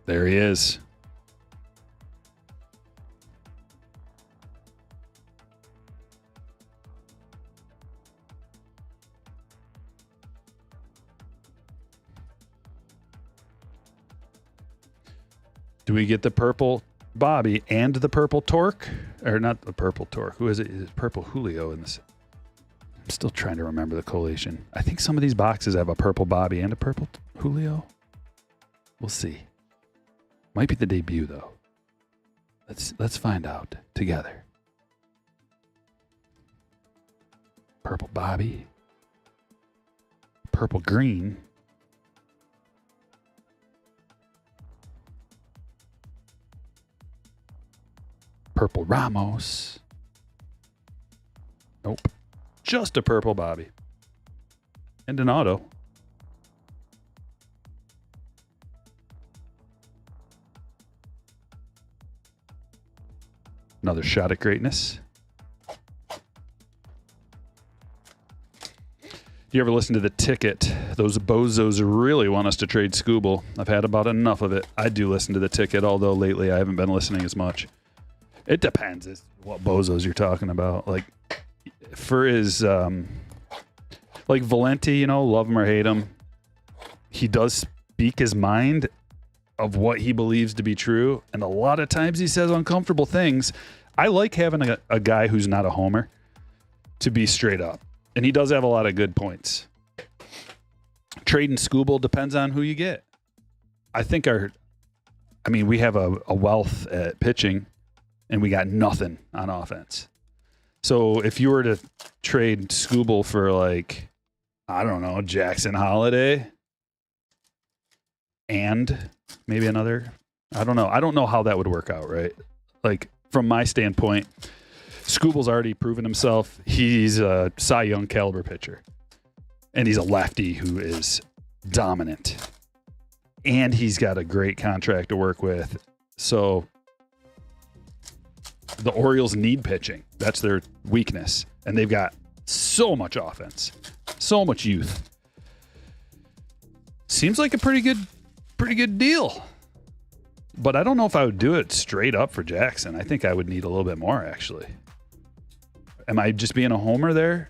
There he is. Do we get the purple Bobby and the purple Torque? Or not the purple Torque. Who is it? Is it purple Julio in this? I'm still trying to remember the collation. I think some of these boxes have a purple Bobby and a purple Julio. We'll see. Might be the debut though. Let's find out together. Purple Bobby. Purple green. Purple Ramos. Nope. Just a purple Bobby. And an auto. Another shot at greatness. You ever listen to The Ticket? Those bozos really want us to trade Scooble. I've had about enough of it. I do listen to The Ticket, although lately I haven't been listening as much. It depends what bozos you're talking about. For his, Valenti, love him or hate him, he does speak his mind of what he believes to be true. And a lot of times he says uncomfortable things. I like having a guy who's not a homer to be straight up. And he does have a lot of good points. Trading Scooble depends on who you get. I think we have a wealth at pitching. And we got nothing on offense. So if you were to trade Scooble for Jackson Holiday and maybe another, I don't know. I don't know how that would work out, right? From my standpoint, Scooble's already proven himself. He's a Cy Young caliber pitcher. And he's a lefty who is dominant. And he's got a great contract to work with. So the Orioles need pitching. That's their weakness. And they've got so much offense, so much youth. Seems like a pretty good deal. But I don't know if I would do it straight up for Jackson. I think I would need a little bit more, actually. Am I just being a homer there?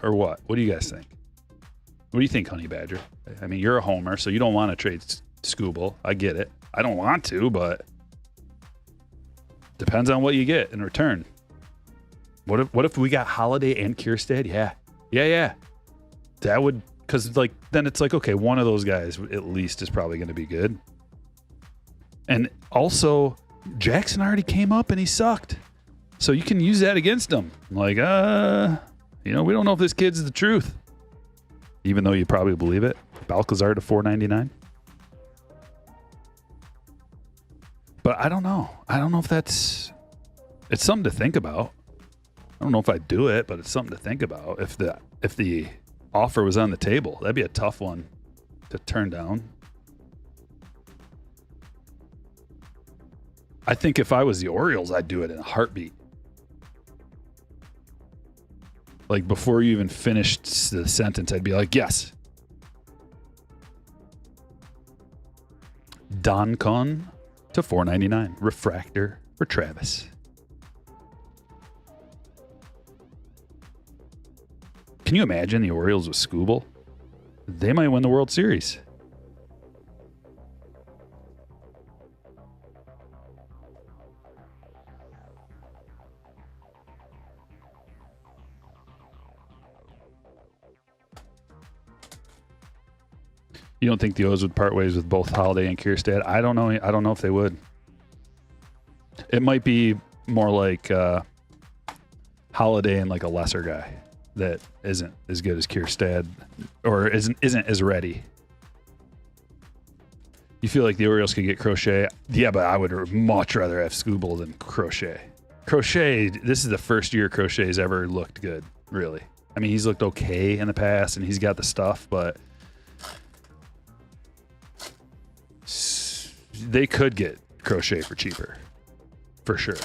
Or what? What do you guys think? What do you think, Honey Badger? I mean, you're a homer, so you don't want to trade Scooble. I get it. I don't want to, but depends on what you get in return. What if we got Holiday and Kierstead? Yeah. That would, because then it's okay, one of those guys at least is probably going to be good. And also, Jackson already came up and he sucked. So you can use that against him. We don't know if this kid's the truth. Even though you probably believe it. Balcazar to $4.99. But I don't know. I don't know if it's something to think about. I don't know if I'd do it, but it's something to think about. If the offer was on the table, that'd be a tough one to turn down. I think if I was the Orioles, I'd do it in a heartbeat. Before you even finished the sentence, I'd be like, yes. Don Con to $4.99. Refractor for Travis. Can you imagine the Orioles with Scooble? They might win the World Series. You don't think the O's would part ways with both Holiday and Kierstad? I don't know. I don't know if they would. It might be more like Holiday and like a lesser guy that isn't as good as Kierstad or isn't as ready. You feel like the Orioles could get Crochet? Yeah, but I would much rather have Skubal than Crochet. Crochet, this is the first year Crochet's ever looked good, really. I mean, he's looked okay in the past, and he's got the stuff, but they could get Crochet for cheaper, for sure.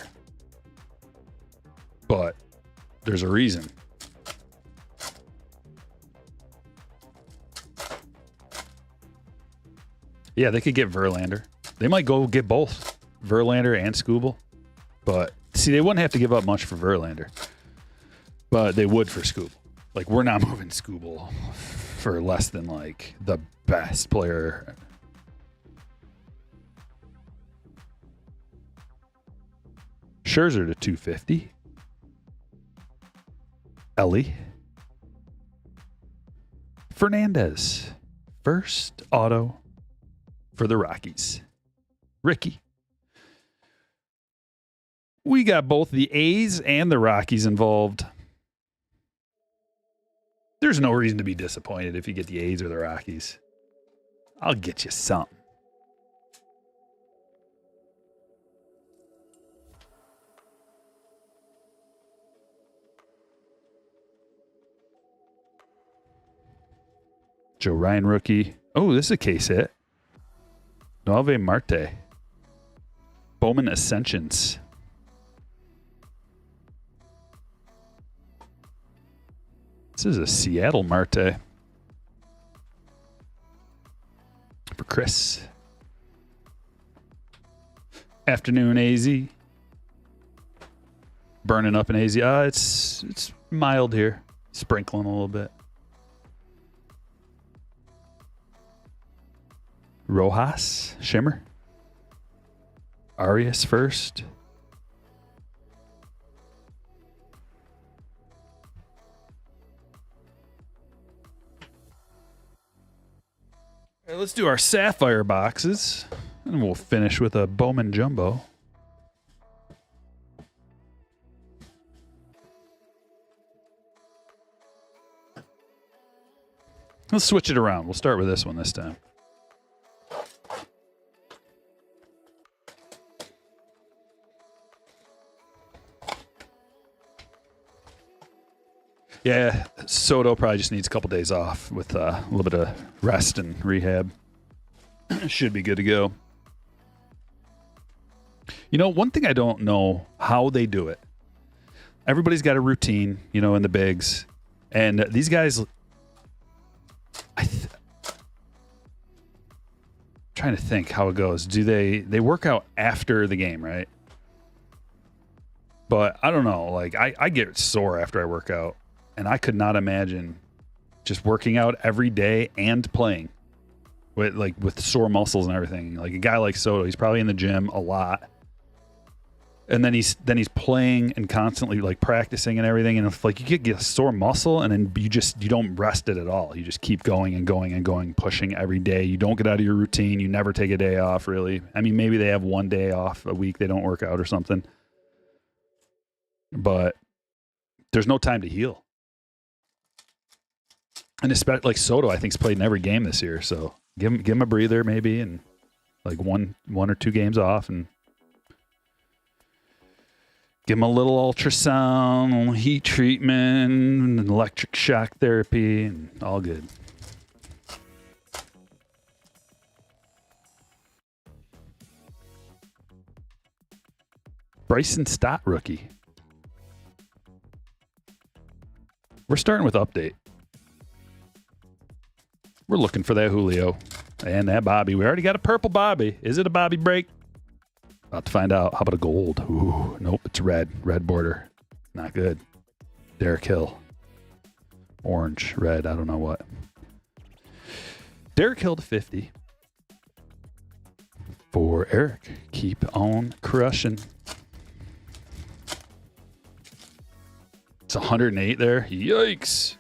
But there's a reason. Yeah, they could get Verlander. They might go get both Verlander and Skubal. But see, they wouldn't have to give up much for Verlander. But they would for Skubal. Like, we're not moving Skubal for less than like the best player. Scherzer to 250. Ellie. Fernandez. First auto for the Rockies. Ricky. We got both the A's and the Rockies involved. There's no reason to be disappointed if you get the A's or the Rockies. I'll get you something. Joe Ryan rookie. Oh, this is a case hit. Noave Marte. Bowman Ascensions. This is a Seattle Marte. For Chris. Afternoon AZ. Burning up in AZ. It's mild here. Sprinkling a little bit. Rojas, Shimmer. Arias first. All right, let's do our Sapphire boxes, and we'll finish with a Bowman Jumbo. Let's switch it around. We'll start with this one this time. Yeah, Soto probably just needs a couple days off with a little bit of rest and rehab. Should be good to go. You know, one thing I don't know how they do it. Everybody's got a routine, you know, in the bigs. And these guys, trying to think how it goes. Do they work out after the game, right? But I don't know. Like, I get sore after I work out. And I could not imagine just working out every day and playing with sore muscles and everything. Like a guy like Soto, he's probably in the gym a lot. And then he's playing and constantly like practicing and everything. And if like you get a sore muscle and then you don't rest it at all. You just keep going and going and going, pushing every day. You don't get out of your routine. You never take a day off, really. I mean, maybe they have one day off a week. They don't work out or something. But there's no time to heal. And especially like Soto, I think's played in every game this year. So give him a breather maybe, and like one or two games off, and give him a little ultrasound, a little heat treatment, and electric shock therapy, and all good. Bryson Stott rookie. We're starting with update. We're looking for that Julio and that Bobby. We already got a purple Bobby. Is it a Bobby break? About to find out. How about a gold? Ooh, nope, it's red. Red border. Not good. Derek Hill. Orange, red, I don't know what. Derek Hill to 50. For Eric. Keep on crushing. It's 108 there. Yikes.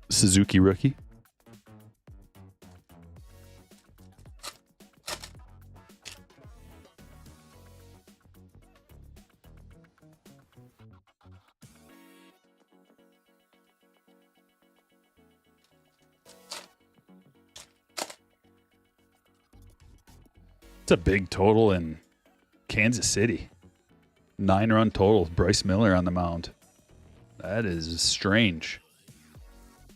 Suzuki rookie. It's a big total in Kansas City. 9-run total. Bryce Miller on the mound. That is strange.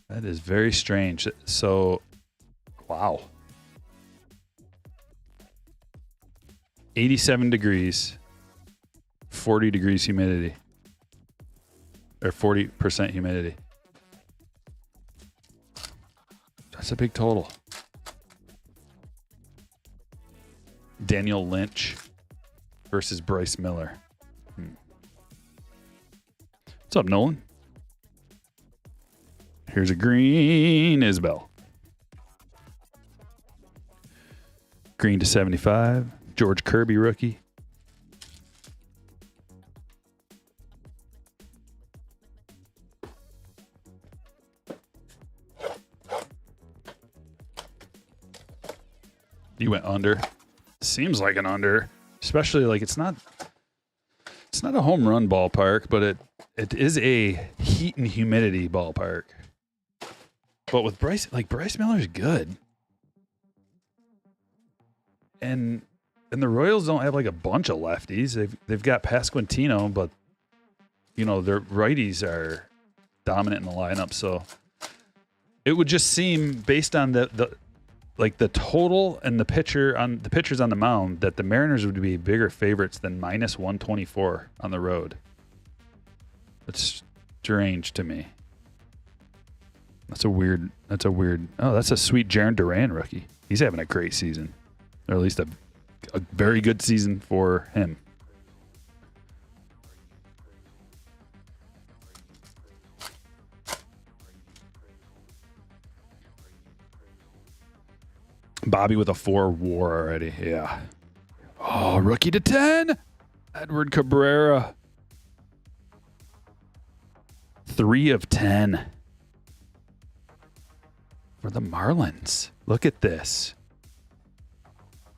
That is very strange. So, wow. 87 degrees, 40 degrees humidity, or 40% humidity. That's a big total. Daniel Lynch versus Bryce Miller. What's up, Nolan? Here's a green Isbell. Green to 75. George Kirby rookie. You went under. Seems like an under, especially like it's not a home run ballpark, but it is a heat and humidity ballpark. But with Bryce Miller's good. And the Royals don't have like a bunch of lefties. They've got Pasquantino, but you know, their righties are dominant in the lineup, so it would just seem based on the total and the pitchers on the mound that the Mariners would be bigger favorites than minus 124 on the road. It's strange to me. That's a weird. Oh, that's a sweet Jarren Duran rookie. He's having a great season, or at least a very good season for him. Bobby with a 4 WAR already. Yeah. Oh, rookie to 10. Edward Cabrera. 3 of 10. For the Marlins. Look at this.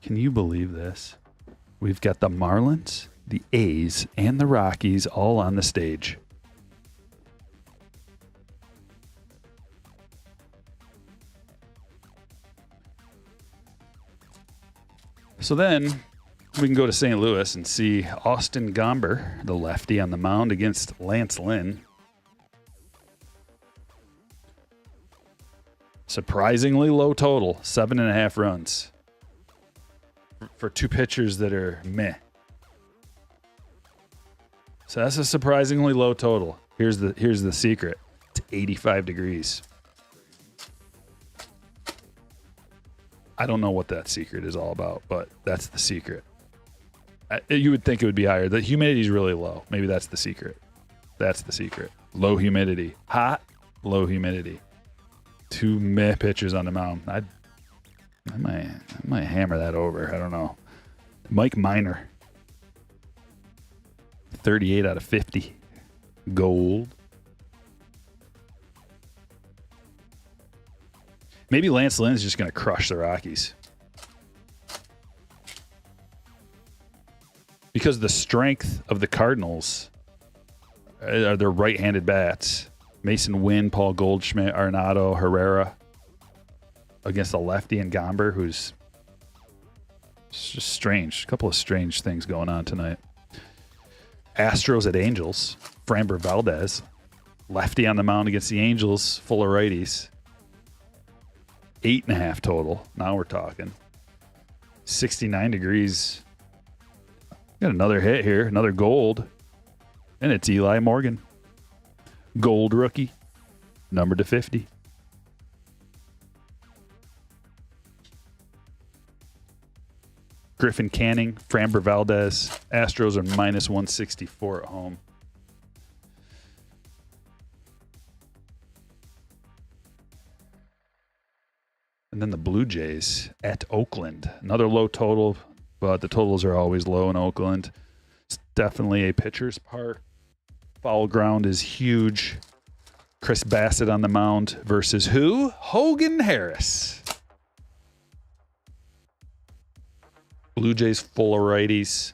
Can you believe this? We've got the Marlins, the A's, and the Rockies all on the stage. So then we can go to St. Louis and see Austin Gomber, the lefty, on the mound against Lance Lynn. Surprisingly low total, 7.5 runs for two pitchers that are meh. So that's a surprisingly low total. Here's the secret. It's 85 degrees. I don't know what that secret is all about, but that's the secret. You would think it would be higher. The humidity is really low. Maybe that's the secret. That's the secret. Low humidity. Hot, low humidity. 2 meh pitchers on the mound. I might hammer that over. I don't know. Mike Minor. 38 out of 50. Gold. Maybe Lance Lynn's just going to crush the Rockies. Because the strength of the Cardinals are their right-handed bats. Mason Wynn, Paul Goldschmidt, Arenado, Herrera against a lefty and Gomber, who's it's just strange. A couple of strange things going on tonight. Astros at Angels. Framber Valdez, lefty on the mound against the Angels, full of righties. 8.5 total. Now we're talking. 69 degrees. Got another hit here, another gold. And it's Eli Morgan. Gold rookie. Number to 50. Griffin Canning, Framber Valdez. Astros are minus 164 at home. And then the Blue Jays at Oakland. Another low total, but the totals are always low in Oakland. It's definitely a pitcher's park. Foul ground is huge. Chris Bassett on the mound versus who? Hogan Harris. Blue Jays full of righties.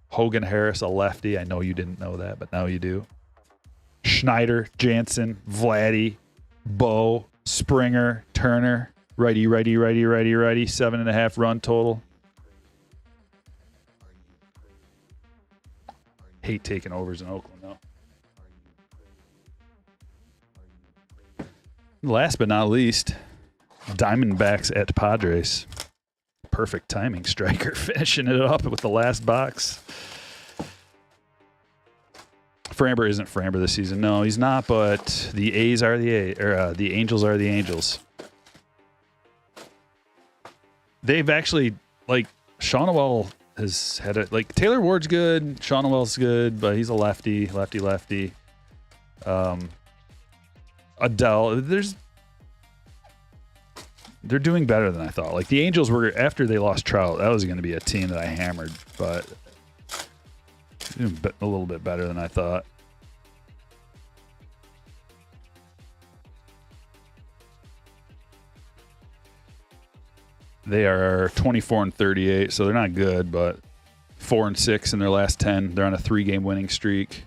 Hogan Harris, a lefty. I know you didn't know that, but now you do. Schneider, Jansen, Vladdy, Bo, Springer, Turner. Righty, 7.5 run total. hate taking overs in Oakland, though. Last but not least, Diamondbacks at Padres. Perfect timing, Stryker finishing it up with the last box. Framber isn't Framber this season. No, he's not, but the A's are the Angels are the Angels. They've actually, like, Shawnowell has had it. Like, Taylor Ward's good, Shawnowell's good, but he's a lefty. Adele, they're doing better than I thought. Like, the Angels were, after they lost Trout, that was going to be a team that I hammered, but doing a little bit better than I thought. They are 24-38, so they're not good, but 4-6 in their last 10. They're on a 3-game winning streak.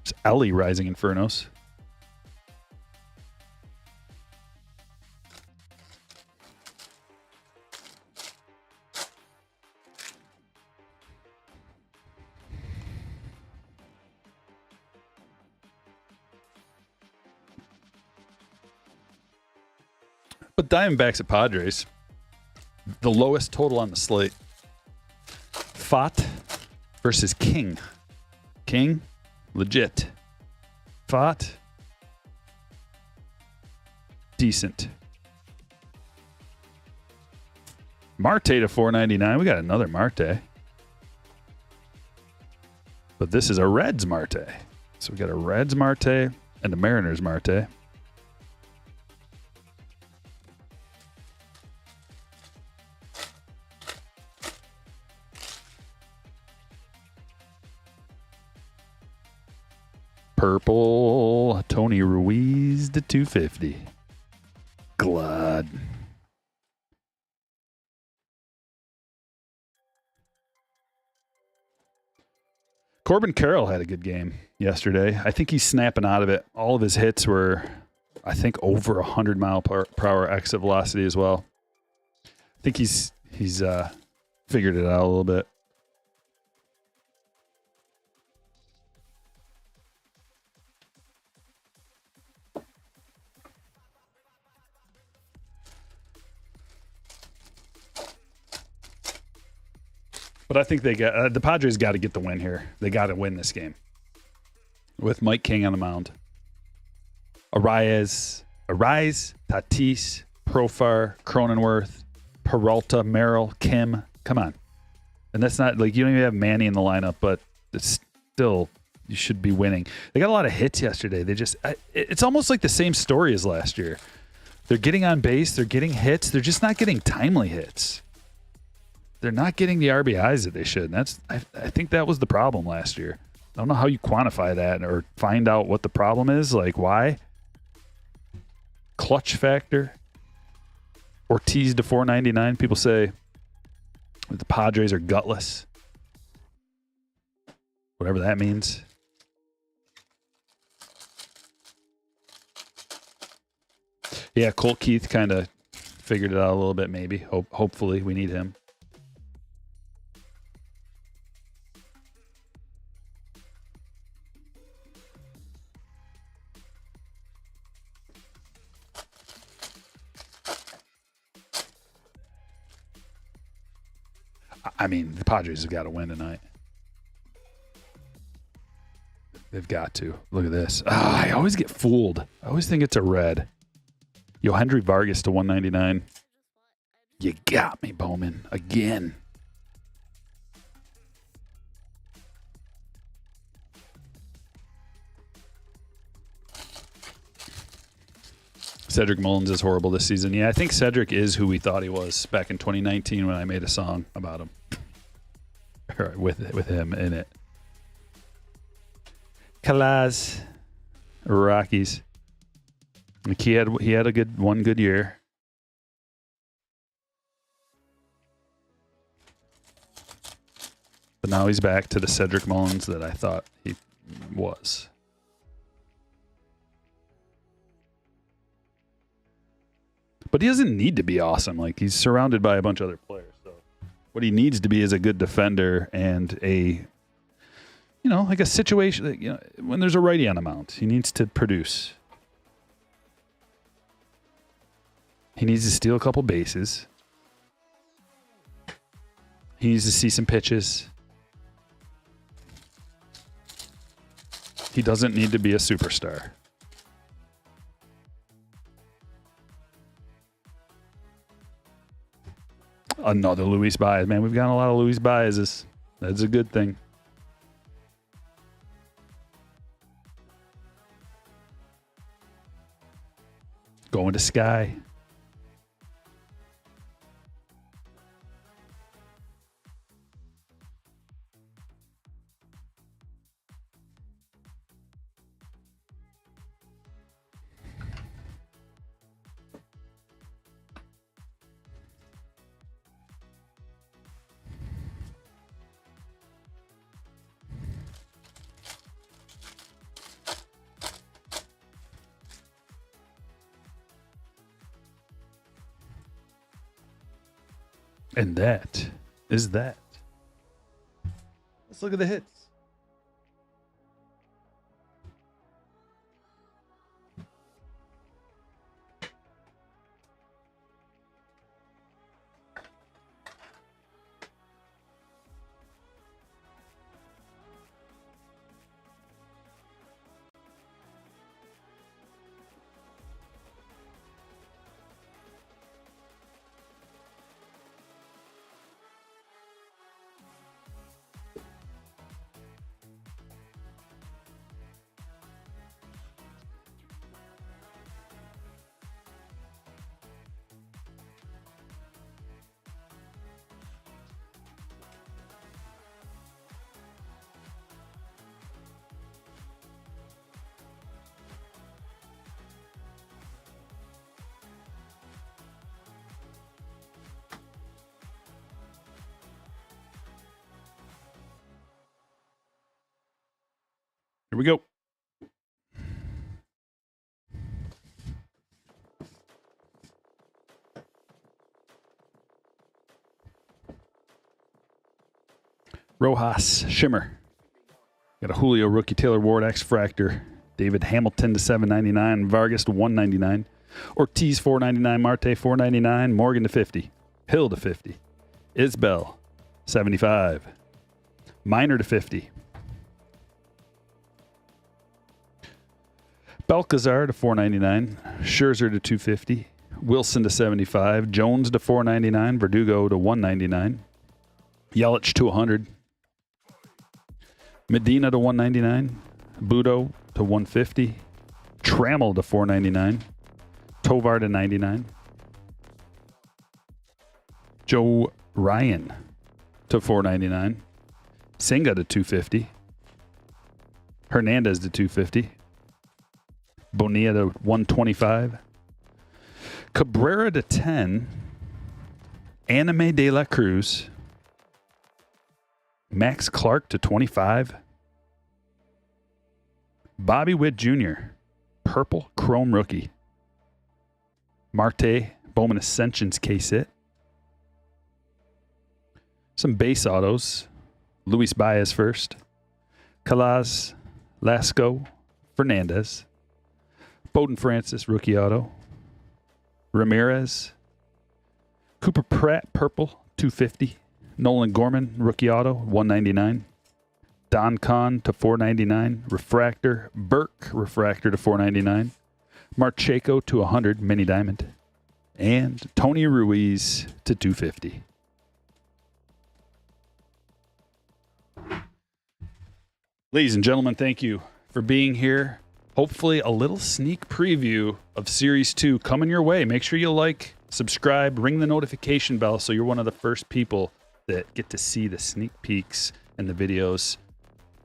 It's Ellie Rising Infernos. But Diamondbacks at Padres, the lowest total on the slate. Fott versus King. King, legit. Fott, decent. Marte to $4.99. We got another Marte. But this is a Reds Marte. So we got a Reds Marte and a Mariners Marte. Purple, Tony Ruiz to 250. Glad. Corbin Carroll had a good game yesterday. I think he's snapping out of it. All of his hits were, I think, over 100 mile per hour exit velocity as well. I think he's figured it out a little bit. But I think they got the Padres got to get the win here. They got to win this game with Mike King on the mound. Arias, Tatis, Profar, Cronenworth, Peralta, Merrill, Kim. Come on, and that's not like you don't even have Manny in the lineup, but it's still you should be winning. They got a lot of hits yesterday. It's almost like the same story as last year. They're getting on base, they're getting hits, they're just not getting timely hits. They're not getting the RBIs that they should. And I think that was the problem last year. I don't know how you quantify that or find out what the problem is. Like, why? Clutch factor. Ortiz to $4.99. People say the Padres are gutless. Whatever that means. Yeah, Colt Keith kind of figured it out a little bit maybe. Hopefully we need him. I mean, the Padres have got to win tonight. They've got to. Look at this. I always get fooled. I always think it's a red. Yohendry Vargas to $199. You got me, Bowman. Again. Cedric Mullins is horrible this season. Yeah, I think Cedric is who we thought he was back in 2019 when I made a song about him. with him in it. Kalaz, Rockies. Like he had one good year. But now he's back to the Cedric Mullins that I thought he was. But he doesn't need to be awesome. Like, he's surrounded by a bunch of other players. So What he needs to be is a good defender and a, like a situation that, when there's a righty on the mound, he needs to produce. He needs to steal a couple bases. He needs to see some pitches. He doesn't need to be a superstar. Another Luis Baez. Man, we've gotten a lot of Luis Baez's. That's a good thing. Going to Sky. And that is that. Let's look at the hits. Here we go. Rojas, Shimmer. Got a Julio rookie, Taylor Ward, X-Fractor. David Hamilton to 799, Vargas to 199, Ortiz 499, Marte 499, Morgan to 50, Hill to 50, Isbell 75, Minor to 50, Balcazar to 499, Scherzer to 250, Wilson to 75, Jones to 499, Verdugo to 199, Yelich to 100, Medina to 199, Budo to 150, Trammell to 499, Tovar to 99, Joe Ryan to 499, Senga to 250, Hernandez to 250, Bonilla to 125, Cabrera to 10, Anime de la Cruz, Max Clark to 25, Bobby Witt Jr., Purple Chrome Rookie, Marte Bowman Ascensions case hit, some base autos, Luis Baez first, Calaz, Lasco, Fernandez, Bowden Francis rookie auto, Ramirez, Cooper Pratt Purple 250, Nolan Gorman rookie auto 199, Don Kahn to 499, Refractor, Burke Refractor to 499, Marcheco to 100 Mini Diamond, and Tony Ruiz to 250. Ladies and gentlemen, thank you for being here. Hopefully a little sneak preview of Series 2 coming your way. Make sure you like, subscribe, ring the notification bell so you're one of the first people that get to see the sneak peeks and the videos.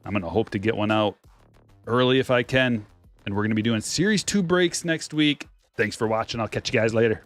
I'm going to hope to get one out early if I can. And we're going to be doing Series 2 breaks next week. Thanks for watching. I'll catch you guys later.